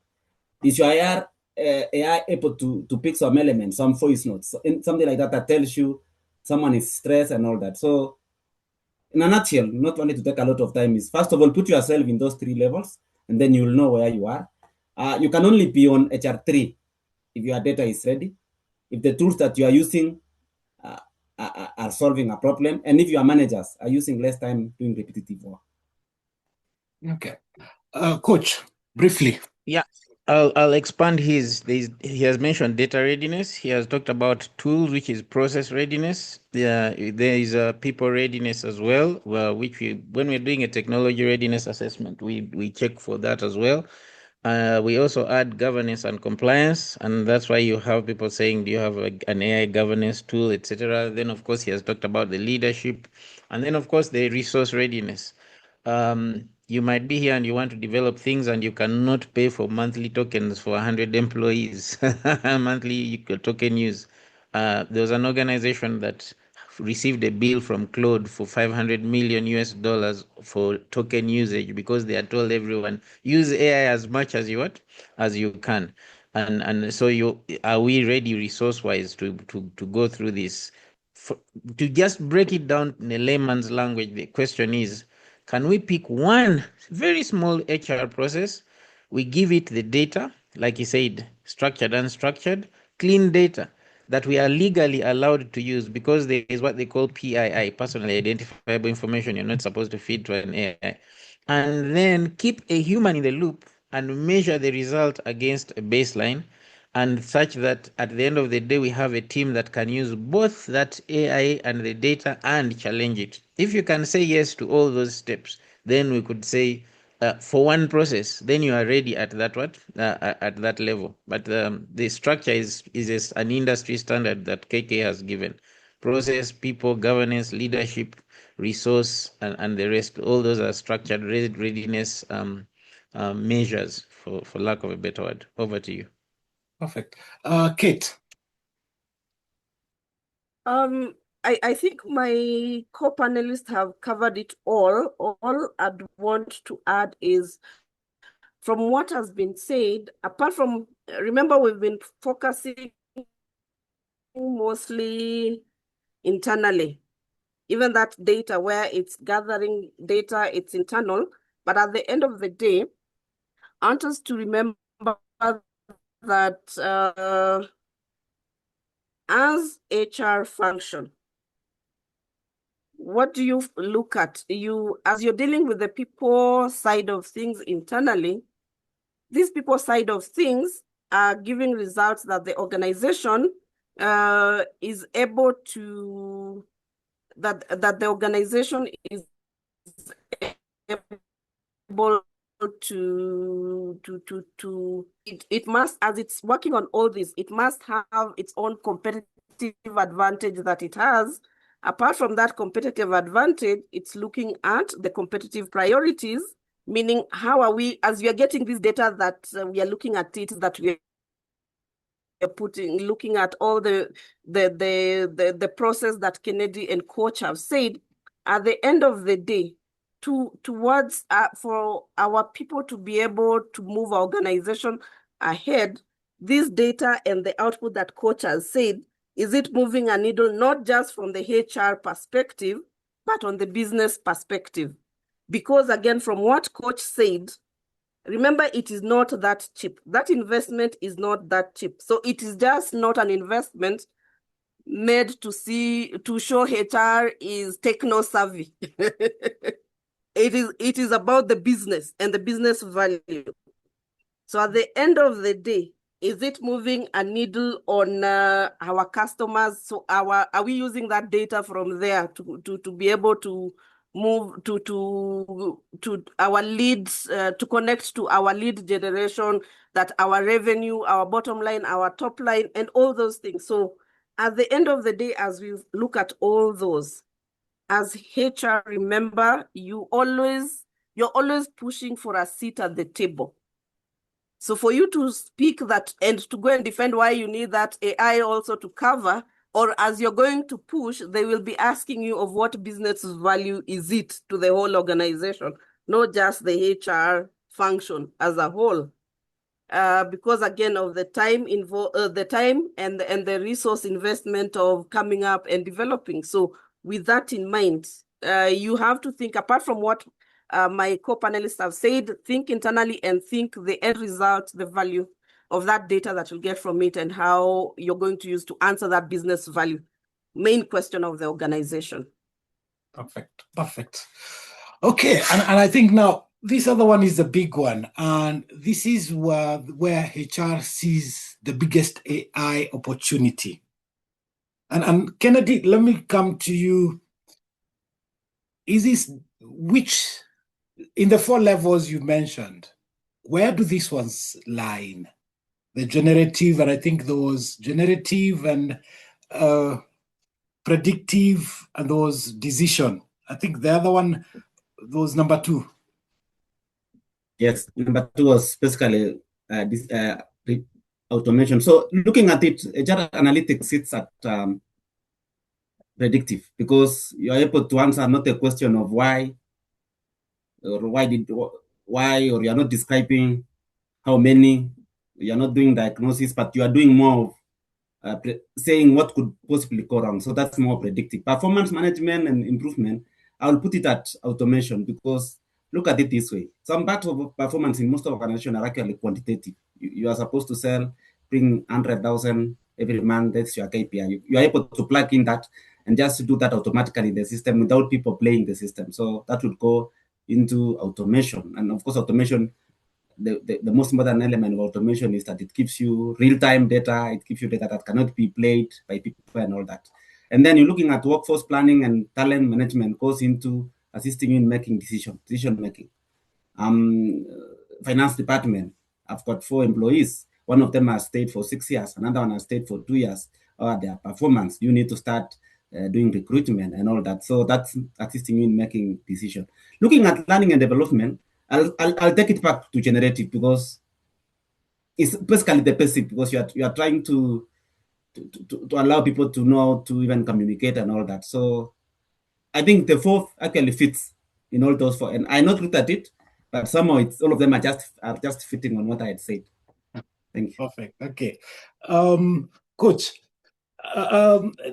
Is your AI able to pick some elements, some voice notes, something like that tells you someone is stressed and all that? So in a nutshell, not wanting to take a lot of time, is first of all, put yourself in those three levels, and then you'll know where you are. You can only be on HR3 if your data is ready, if the tools that you are using are solving a problem, and if your managers are using less time doing repetitive work. Okay. Coach, briefly. Yeah, I'll expand he has mentioned data readiness. He has talked about tools, which is process readiness. There is a people readiness as well, which when we're doing a technology readiness assessment, we check for that as well. We also add governance and compliance, and that's why you have people saying, do you have an AI governance tool, etc. Then, of course, he has talked about the leadership, and then, of course, the resource readiness. You might be here and you want to develop things and you cannot pay for monthly tokens for 100 employees, monthly token use. There was an organization that received a bill from Claude for $500 million US for token usage because they had told everyone, use AI as much as you can. And so are we ready resource wise to go through this? To just break it down in a layman's language, the question is, can we pick one very small HR process? We give it the data, like you said, structured, unstructured, clean data that we are legally allowed to use, because there is what they call PII, personally identifiable information you're not supposed to feed to an AI. And then keep a human in the loop and measure the result against a baseline, and such that at the end of the day, we have a team that can use both that AI and the data and challenge it. If you can say yes to all those steps, then we could say for one process, then you are ready at that at that level. But the structure is an industry standard that KK has given. Process, people, governance, leadership, resource, and the rest. All those are structured readiness measures, for lack of a better word. Over to you. Perfect. Kate. I think my co-panelists have covered it all. All I'd want to add is, from what has been said, apart from, remember, we've been focusing mostly internally. Even that data where it's gathering data, it's internal. But at the end of the day, I want us to remember that as HR function, what do you look at? As you're dealing with the people side of things internally, these people side of things are giving results that the organization is able to, that the organization is able to it must, as it's working on all this, it must have its own competitive advantage that it has. Apart from that competitive advantage, it's looking at the competitive priorities, meaning how are we, as we are getting this data, that we are looking at it, that we are looking at all the process that Kennedy and Coach have said. At the end of the day, towards for our people to be able to move our organization ahead, this data and the output that Coach has said, is it moving a needle, not just from the HR perspective, but on the business perspective? Because again, from what Coach said, remember, it is not that cheap. That investment is not that cheap. So it is just not an investment made to show HR is techno-savvy. It is about the business and the business value. So at the end of the day, is it moving a needle on our customers? So are we using that data from there to be able to move to our leads, to connect to our lead generation, that our revenue, our bottom line, our top line, and all those things? So At the end of the day, as we look at all those, as HR, remember, you're always pushing for a seat at the table. So for you to speak that and to go and defend why you need that AI also to cover, or as you're going to push, they will be asking you of what business value is it to the whole organization, not just the HR function as a whole. Because again of the time and the resource investment of coming up and developing. So with that in mind, you have to think, apart from what my co-panelists have said, think internally and think the end result, the value of that data that you'll get from it and how you're going to use to answer that business value, main question of the organization. Perfect. Okay, and I think now this other one is the big one, and this is where HR sees the biggest AI opportunity. And Kennedy, let me come to you. Is this which, in the 4 levels you mentioned, where do these ones lie in? The generative, and I think those generative and predictive and those decision. I think the other one, those number 2. Yes, number 2 was basically this automation. So looking at it, HR analytics sits at predictive, because you are able to answer not a question of why, or or you are not describing how many, you are not doing diagnosis, but you are doing more of saying what could possibly go wrong. So that's more predictive. Performance management and improvement, I'll put it at automation, because look at it this way. Some parts of performance in most organizations are actually quantitative. You are supposed to bring 100,000 every month. That's your KPI. You are able to plug in that and just do that automatically in the system without people playing the system. So that would go into automation. And of course, automation, the most important element of automation is that it gives you real-time data. It gives you data that cannot be played by people and all that. And then you're looking at workforce planning and talent management goes into assisting you in making decision making. Finance department, I've got 4 employees. One of them has stayed for 6 years. Another one has stayed for 2 years. Their performance, you need to start doing recruitment and all that. So that's assisting you in making decisions. Looking at learning and development, I'll take it back to generative, because it's basically the basic, because you are trying to allow people to know how to even communicate and all that. So I think the 4th actually fits in all those 4. And I not looked at it, but somehow all of them are just fitting on what I had said. Thank you. Perfect. Okay. Coach,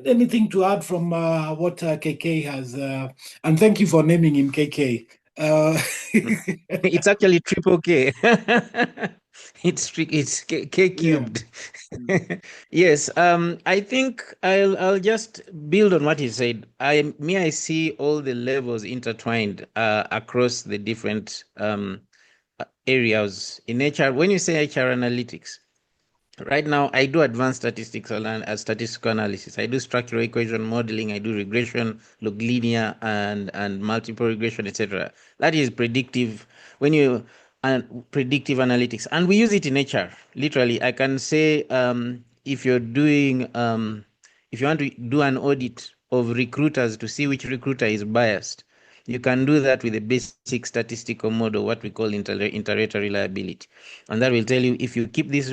anything to add from what KK has? And thank you for naming him KK. It's actually triple K. It's K cubed. Yeah. Yes. I think I'll just build on what he said. I see all the levels intertwined across the different areas in HR. When you say HR analytics, right now I do advanced statistical analysis. I do structural equation modeling. I do regression, log linear, and multiple regression, etc. That is predictive. Predictive analytics, and we use it in HR. Literally, I can say if you're doing if you want to do an audit of recruiters to see which recruiter is biased, you can do that with a basic statistical model, what we call inter-rater reliability, and that will tell you if you keep this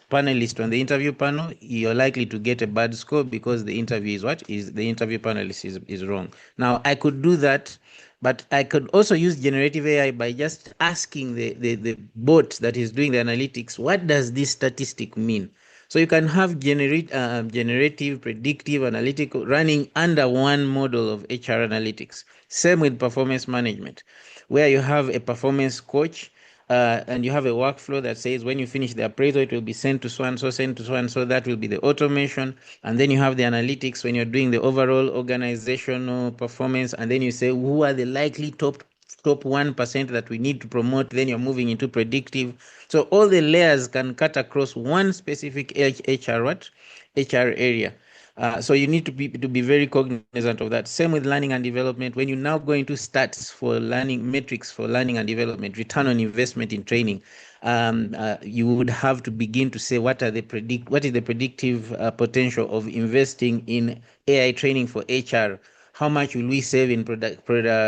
panelist on the interview panel, you're likely to get a bad score because the interview the interview panelist is wrong. Now I could do that, but I could also use generative AI by just asking the bot that is doing the analytics, what does this statistic mean? So you can have generative, predictive, analytical running under one model of HR analytics. Same with performance management, where you have a performance coach and you have a workflow that says when you finish the appraisal, it will be sent to so-and-so, sent to so-and-so. That will be the automation. And then you have the analytics when you're doing the overall organizational performance. And then you say, who are the likely top 1% that we need to promote? Then you're moving into predictive. So all the layers can cut across one specific HR area. So you need to be very cognizant of that. Same with learning and development. When you're now going to stats for learning, metrics for learning and development, return on investment in training, you would have to begin to say what is the predictive potential of investing in AI training for HR. How much will we save in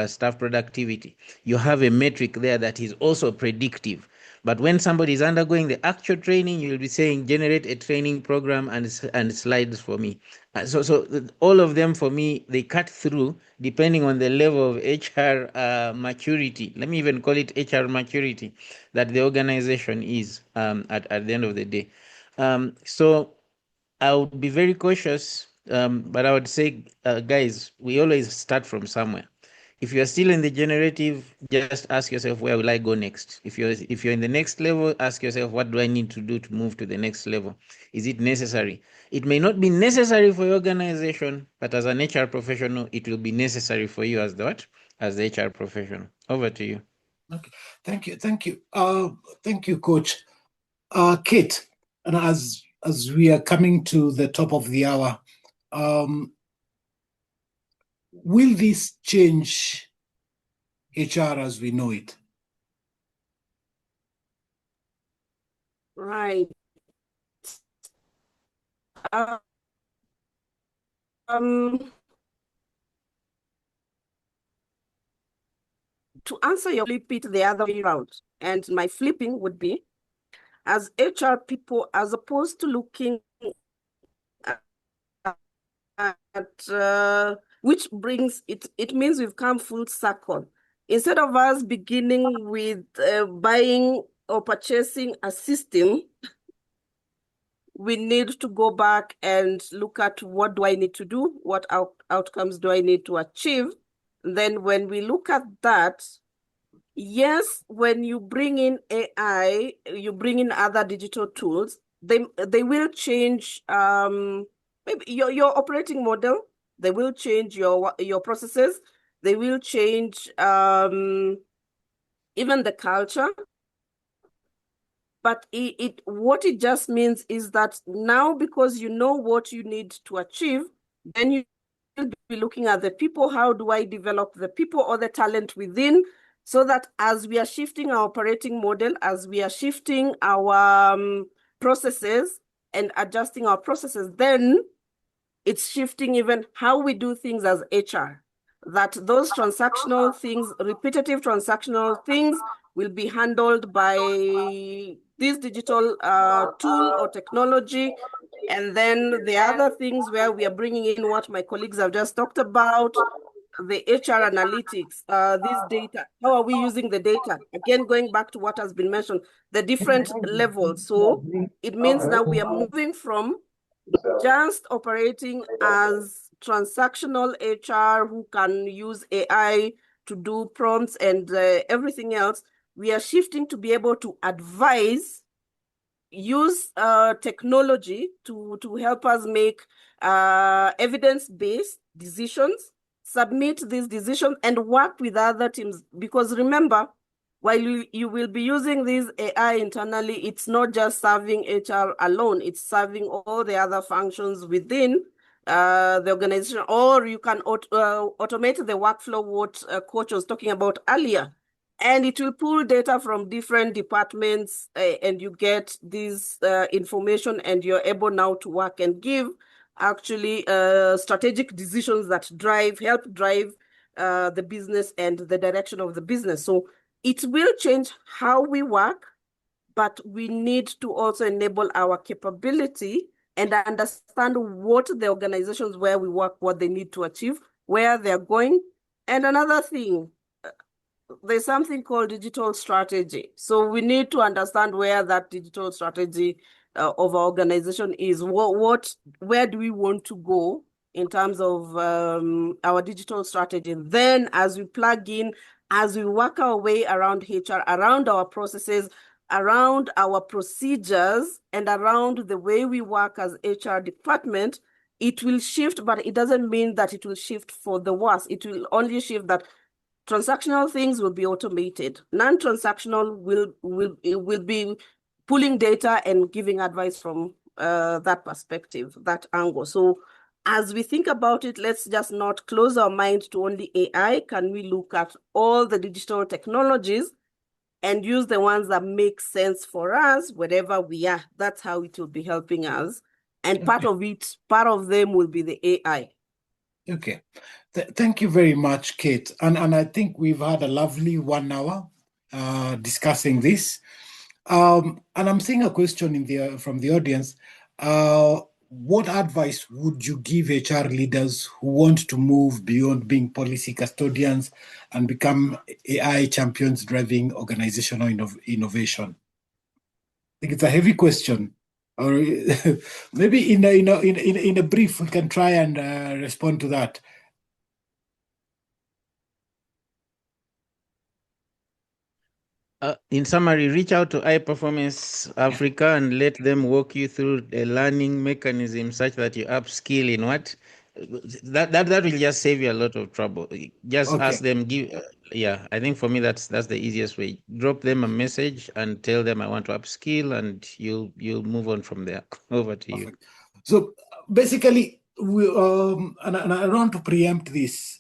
staff productivity? You have a metric there that is also predictive. But when somebody is undergoing the actual training, you'll be saying, generate a training program and slides for me. So all of them, for me, they cut through depending on the level of HR maturity. Let me even call it HR maturity that the organization is at the end of the day. So I would be very cautious, but I would say, guys, we always start from somewhere. If you're still in the generative, just ask yourself, where will I go next? If you're in the next level, ask yourself, what do I need to do to move to the next level? Is it necessary? It may not be necessary for your organization, but as an HR professional, it will be necessary for you as the what? As the HR professional. Over to you. Okay, thank you. Thank you, Coach. Kate, and as we are coming to the top of the hour, will this change HR as we know it? Right. To answer your flip it the other way around, and my flipping would be, as HR people, as opposed to looking at which brings it means we've come full circle. Instead of us beginning with buying or purchasing a system, we need to go back and look at what do I need to do, what outcomes do I need to achieve. Then when we look at that, yes, when you bring in AI, you bring in other digital tools, they will change maybe your operating model, they will change your processes, they will change even the culture. But what it just means is that now, because you know what you need to achieve, then you will be looking at the people. How do I develop the people or the talent within, so that as we are shifting our operating model, as we are shifting our processes and adjusting our processes, then it's shifting even how we do things as HR. That those transactional things, repetitive transactional things, will be handled by this digital tool or technology. And then the other things where we are bringing in what my colleagues have just talked about, the HR analytics, this data, how are we using the data? Again, going back to what has been mentioned, the different levels. So it means now we are moving from just operating as transactional HR who can use AI to do prompts and everything else. We are shifting to be able to advise, use technology to help us make evidence-based decisions, submit these decisions, and work with other teams. Because remember, while you will be using this AI internally, it's not just serving HR alone, it's serving all the other functions within the organization, or you can automate the workflow, what Coach was talking about earlier. And it will pull data from different departments and you get this information, and you're able now to work and give actually strategic decisions that help drive the business and the direction of the business. So it will change how we work, but we need to also enable our capability and understand what the organizations where we work, what they need to achieve, where they're going. And another thing, there's something called digital strategy. So we need to understand where that digital strategy of our organization is. Where do we want to go in terms of our digital strategy? And then as we plug in, as we work our way around HR, around our processes, around our procedures, and around the way we work as HR department, it will shift, but it doesn't mean that it will shift for the worse. It will only shift that transactional things will be automated. Non-transactional will be pulling data and giving advice from that perspective, that angle. So as we think about it, let's just not close our mind to only AI. Can we look at all the digital technologies and use the ones that make sense for us wherever we are? That's how it will be helping us. And part of them will be the AI. Okay. Thank you very much, Kate. And I think we've had a lovely 1 hour discussing this. And I'm seeing a question from the audience. What advice would you give HR leaders who want to move beyond being policy custodians and become AI champions driving organizational innovation? I think it's a heavy question. Or maybe in a brief, we can try and respond to that. In summary, reach out to High Performance Africa and let them walk you through a learning mechanism such that you upskill in what? That will just save you a lot of trouble. Just ask them, yeah, I think for me that's the easiest way. Drop them a message and tell them I want to upskill, and you'll move on from there. Over to you. So basically, we and I don't want to preempt this.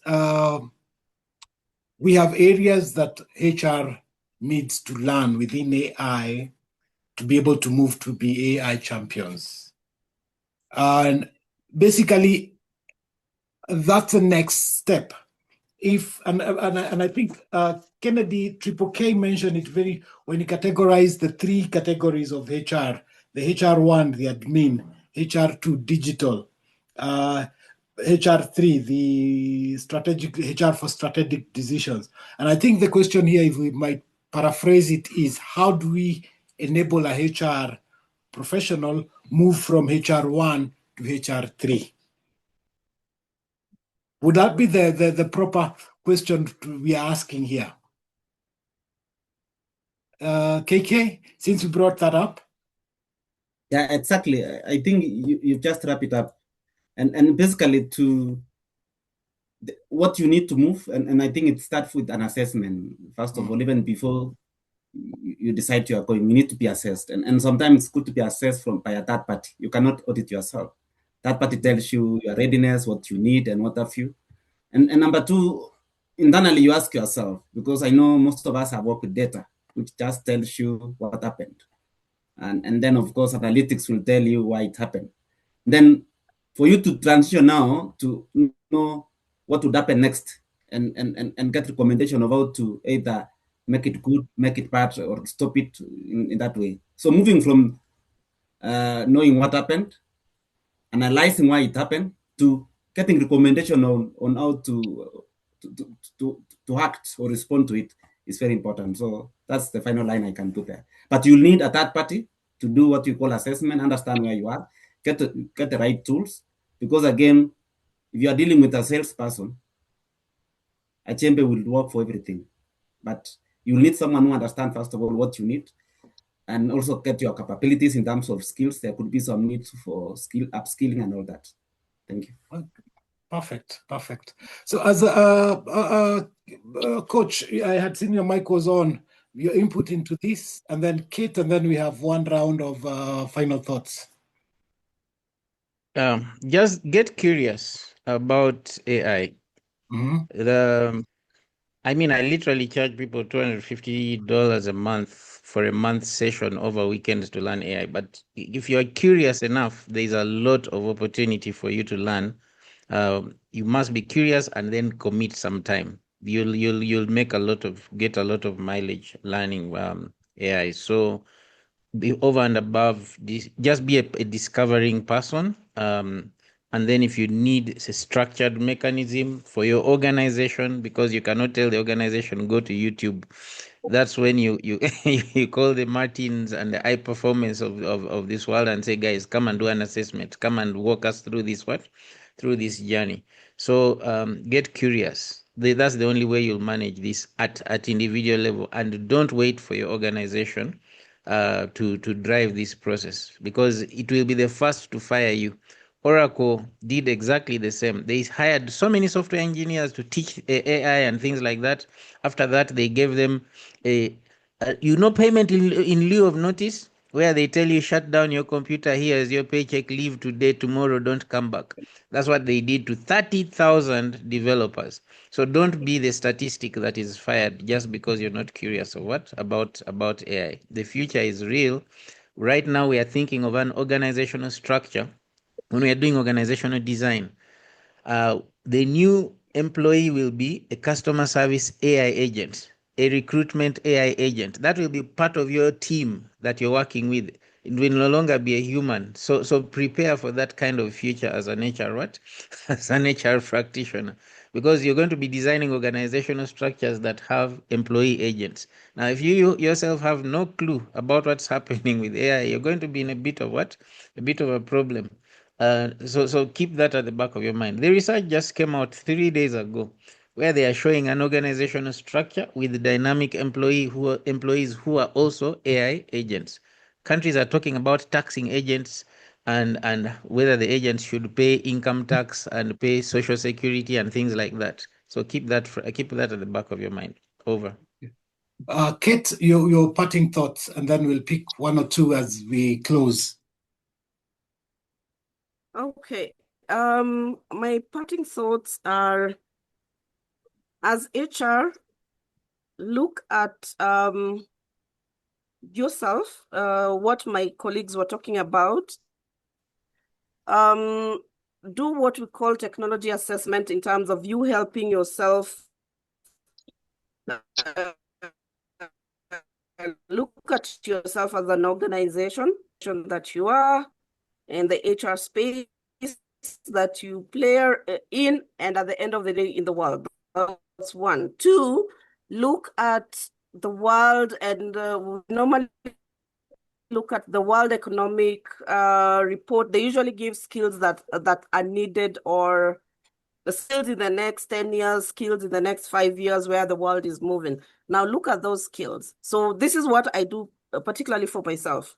We have areas that HR needs to learn within AI to be able to move to be AI champions. And basically, that's the next step. And I think Kennedy Triple K mentioned it when he categorized the 3 categories of HR: the HR1, the admin; HR2, digital; HR3, the strategic HR for strategic decisions. And I think the question here, if we might paraphrase it, is how do we enable a HR professional move from HR1 to HR3? Would that be the proper question we are asking here? KK, since you brought that up. Yeah, exactly. I think you just wrap it up. And basically what you need to move, and I think it starts with an assessment, first of all, even before you decide you are going, you need to be assessed. And sometimes it's good to be assessed by a third party. You cannot audit yourself. That party tells you your readiness, what you need, and what have you. And number 2, internally, you ask yourself, because I know most of us have worked with data, which just tells you what happened. And then, of course, analytics will tell you why it happened. Then for you to transition now to know what would happen next and get recommendation of how to either make it good, make it bad, or stop it in that way. So moving from knowing what happened, analyzing why it happened, to getting recommendation on how to act or respond to it is very important. So that's the final line I can put there. But you'll need a third party to do what you call assessment, understand where you are, get the right tools. Because again, if you are dealing with a salesperson, a chamber will work for everything. But you need someone who understands, first of all, what you need, and also get your capabilities in terms of skills. There could be some need for upskilling and all that. Thank you. Perfect. So as a coach, I had seen your mic was on. Your input into this, and then Kate, and then we have 1 round of final thoughts. Just get curious about AI. Mm-hmm. I literally charge people $250 a month for a month session over weekends to learn AI. But if you're curious enough, there's a lot of opportunity for you to learn. You must be curious and then commit some time. You'll get a lot of mileage learning AI. So be over and above this, just be a discovering person. And then if you need a structured mechanism for your organization, because you cannot tell the organization, go to YouTube. That's when you you call the Martins and the high performance of this world and say, guys, come and do an assessment. Come and walk us through this journey. So get curious. That's the only way you'll manage this at individual level. And don't wait for your organization to drive this process, because it will be the first to fire you. Oracle did exactly the same. They hired so many software engineers to teach AI and things like that. After that, they gave them payment in lieu of notice. where they tell you shut down your computer, here's your paycheck, leave today, tomorrow don't come back. That's what they did to 30,000 developers. So don't be the statistic that is fired just because you're not curious or what about AI. The future is real. Right now we are thinking of an organizational structure. When we are doing organizational design, the new employee will be a customer service AI agent, a recruitment AI agent. That will be part of your team that you're working with. It will no longer be a human. So prepare for that kind of future as an HR what? As an HR practitioner. Because you're going to be designing organizational structures that have employee agents. Now, if you yourself have no clue about what's happening with AI, you're going to be in a bit of what? A bit of a problem. So keep that at the back of your mind. The research just came out 3 days ago, where they are showing an organizational structure with dynamic employees who are also AI agents. Countries are talking about taxing agents and whether the agents should pay income tax and pay social security and things like that. So keep that at the back of your mind. Over. Kate, your parting thoughts, and then we'll pick one or two as we close. Okay. My parting thoughts are, as HR, look at yourself, what my colleagues were talking about. Do what we call technology assessment in terms of you helping yourself. Look at yourself as an organization that you are, and the HR space that you play in, and at the end of the day in the world. That's one. Two, look at the world, and normally look at the World Economic Report. They usually give skills that are needed, or the skills in the next 10 years, skills in the next 5 years, where the world is moving. Now look at those skills. So this is what I do, particularly for myself.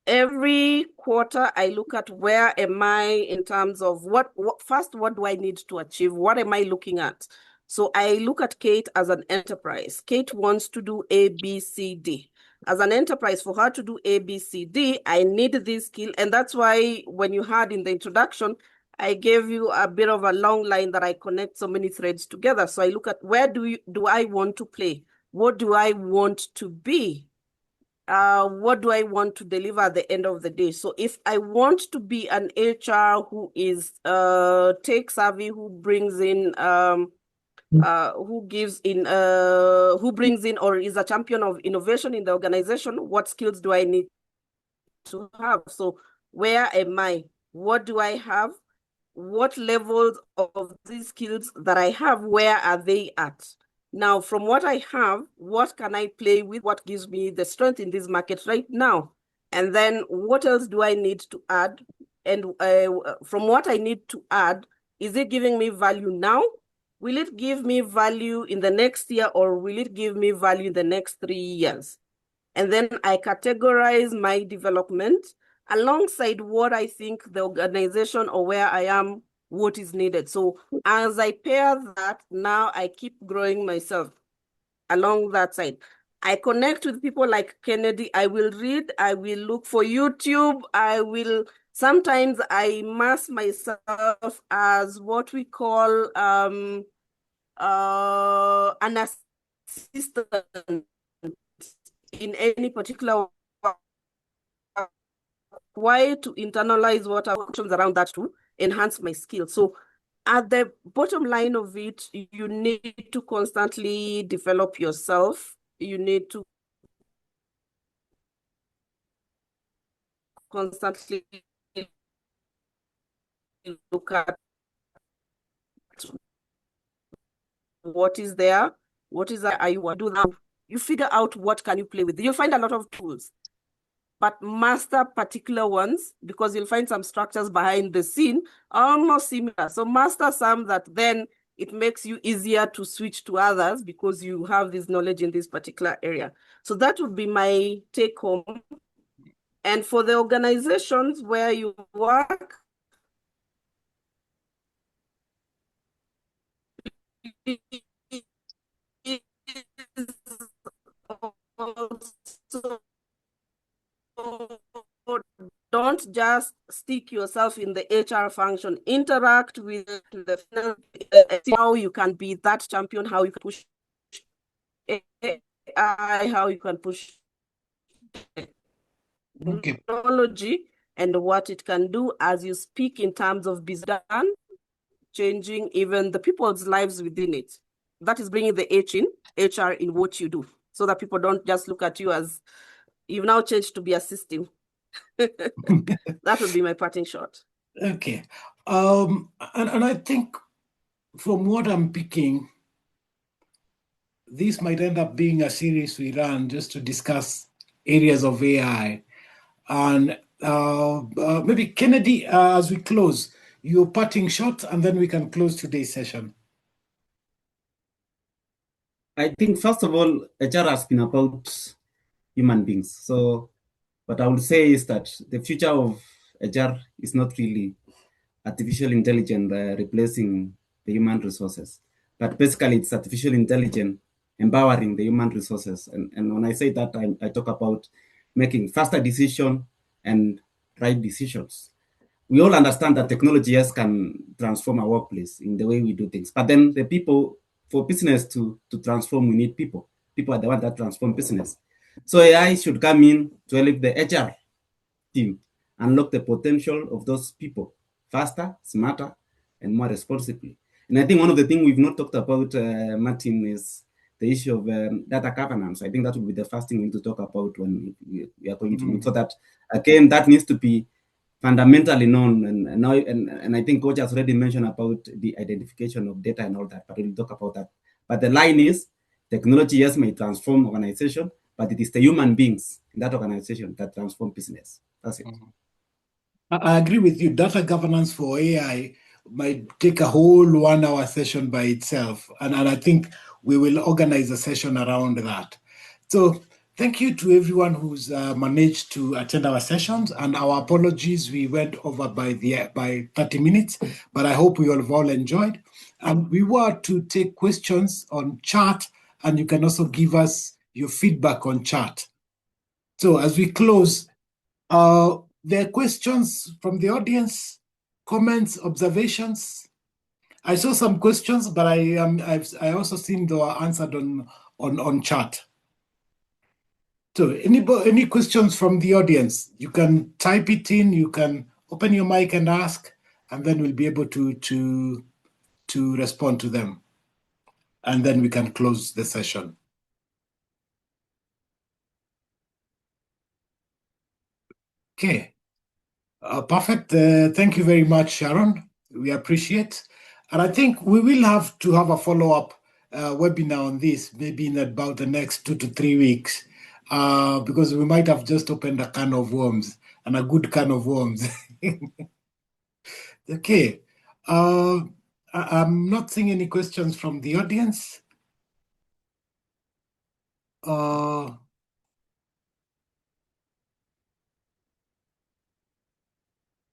Every quarter, I look at where am I in terms of what do I need to achieve? What am I looking at? So I look at Kate as an enterprise. Kate wants to do A, B, C, D. As an enterprise, for her to do A, B, C, D, I need this skill. And that's why when you heard in the introduction, I gave you a bit of a long line that I connect so many threads together. So I look at where do I want to play? What do I want to be? What do I want to deliver at the end of the day? So if I want to be an HR who is tech savvy, who brings in who brings in or is a champion of innovation in the organization, what skills do I need to have? So where am I? What do I have? What levels of these skills that I have, where are they at? Now, from what I have, what can I play with? What gives me the strength in this market right now? And then what else do I need to add? And from what I need to add, is it giving me value now? Will it give me value in the next year, or will it give me value in the next 3 years? And then I categorize my development alongside what I think the organization or where I am, what is needed. So as I pair that, now I keep growing myself along that side. I connect with people like Kennedy. I will read, I will look for YouTube. Sometimes I immerse myself as what we call an assistant in any particular way to internalize what are questions around that to enhance my skills. So at the bottom line of it, you need to constantly develop yourself. You need to constantly look at what is there, are you do now? You figure out what can you play with. You'll find a lot of tools, but master particular ones, because you'll find some structures behind the scene almost similar. So master some that then it makes you easier to switch to others because you have this knowledge in this particular area. So that would be my take home. And for the organizations where you work, also don't just stick yourself in the HR function. Interact with the see how you can be that champion, how you can push AI, how you can push Okay. technology and what it can do as you speak in terms of business, changing even the people's lives within it. That is bringing the HR in what you do, so that people don't just look at you as you've now changed to be a system. That would be my parting shot. Okay. And I think from what I'm picking, this might end up being a series we run just to discuss areas of AI. And maybe Kennedy, as we close, your parting shot, and then we can close today's session. I think, first of all, HR has been about human beings. So what I would say is that the future of HR is not really artificial intelligence replacing the human resources, but basically it's artificial intelligence empowering the human resources. And when I say that, I talk about making faster decisions and right decisions. We all understand that technology, yes, can transform our workplace in the way we do things. But then the people, for business to transform, we need people. People are the ones that transform business. So AI should come in to help the HR team unlock the potential of those people faster, smarter, and more responsibly. And I think one of the things we've not talked about, Martin, is the issue of data governance. I think that will be the first thing we need to talk about when we are going to meet. So that, again, that needs to be fundamentally known. And I think Coach has already mentioned about the identification of data and all that, but we'll talk about that. But the line is, technology, yes, may transform organization, but it is the human beings in that organization that transform business. That's it. I agree with you. Data governance for AI might take a whole 1 hour session by itself. And I think we will organize a session around that. So thank you to everyone who's managed to attend our sessions, and our apologies, we went over by 30 minutes, but I hope you have all enjoyed. And we were to take questions on chat, and you can also give us your feedback on chat. So as we close, there are questions from the audience, comments, observations. I saw some questions, but I also seen they were answered on chat. So any questions from the audience? You can type it in. You can open your mic and ask, and then we'll be able to respond to them, and then we can close the session. Okay. Perfect. Thank you very much, Sharon. We appreciate. And I think we will have to have a follow-up webinar on this, maybe in about the next 2 to 3 weeks, because we might have just opened a can of worms, and a good can of worms. Okay. I'm not seeing any questions from the audience.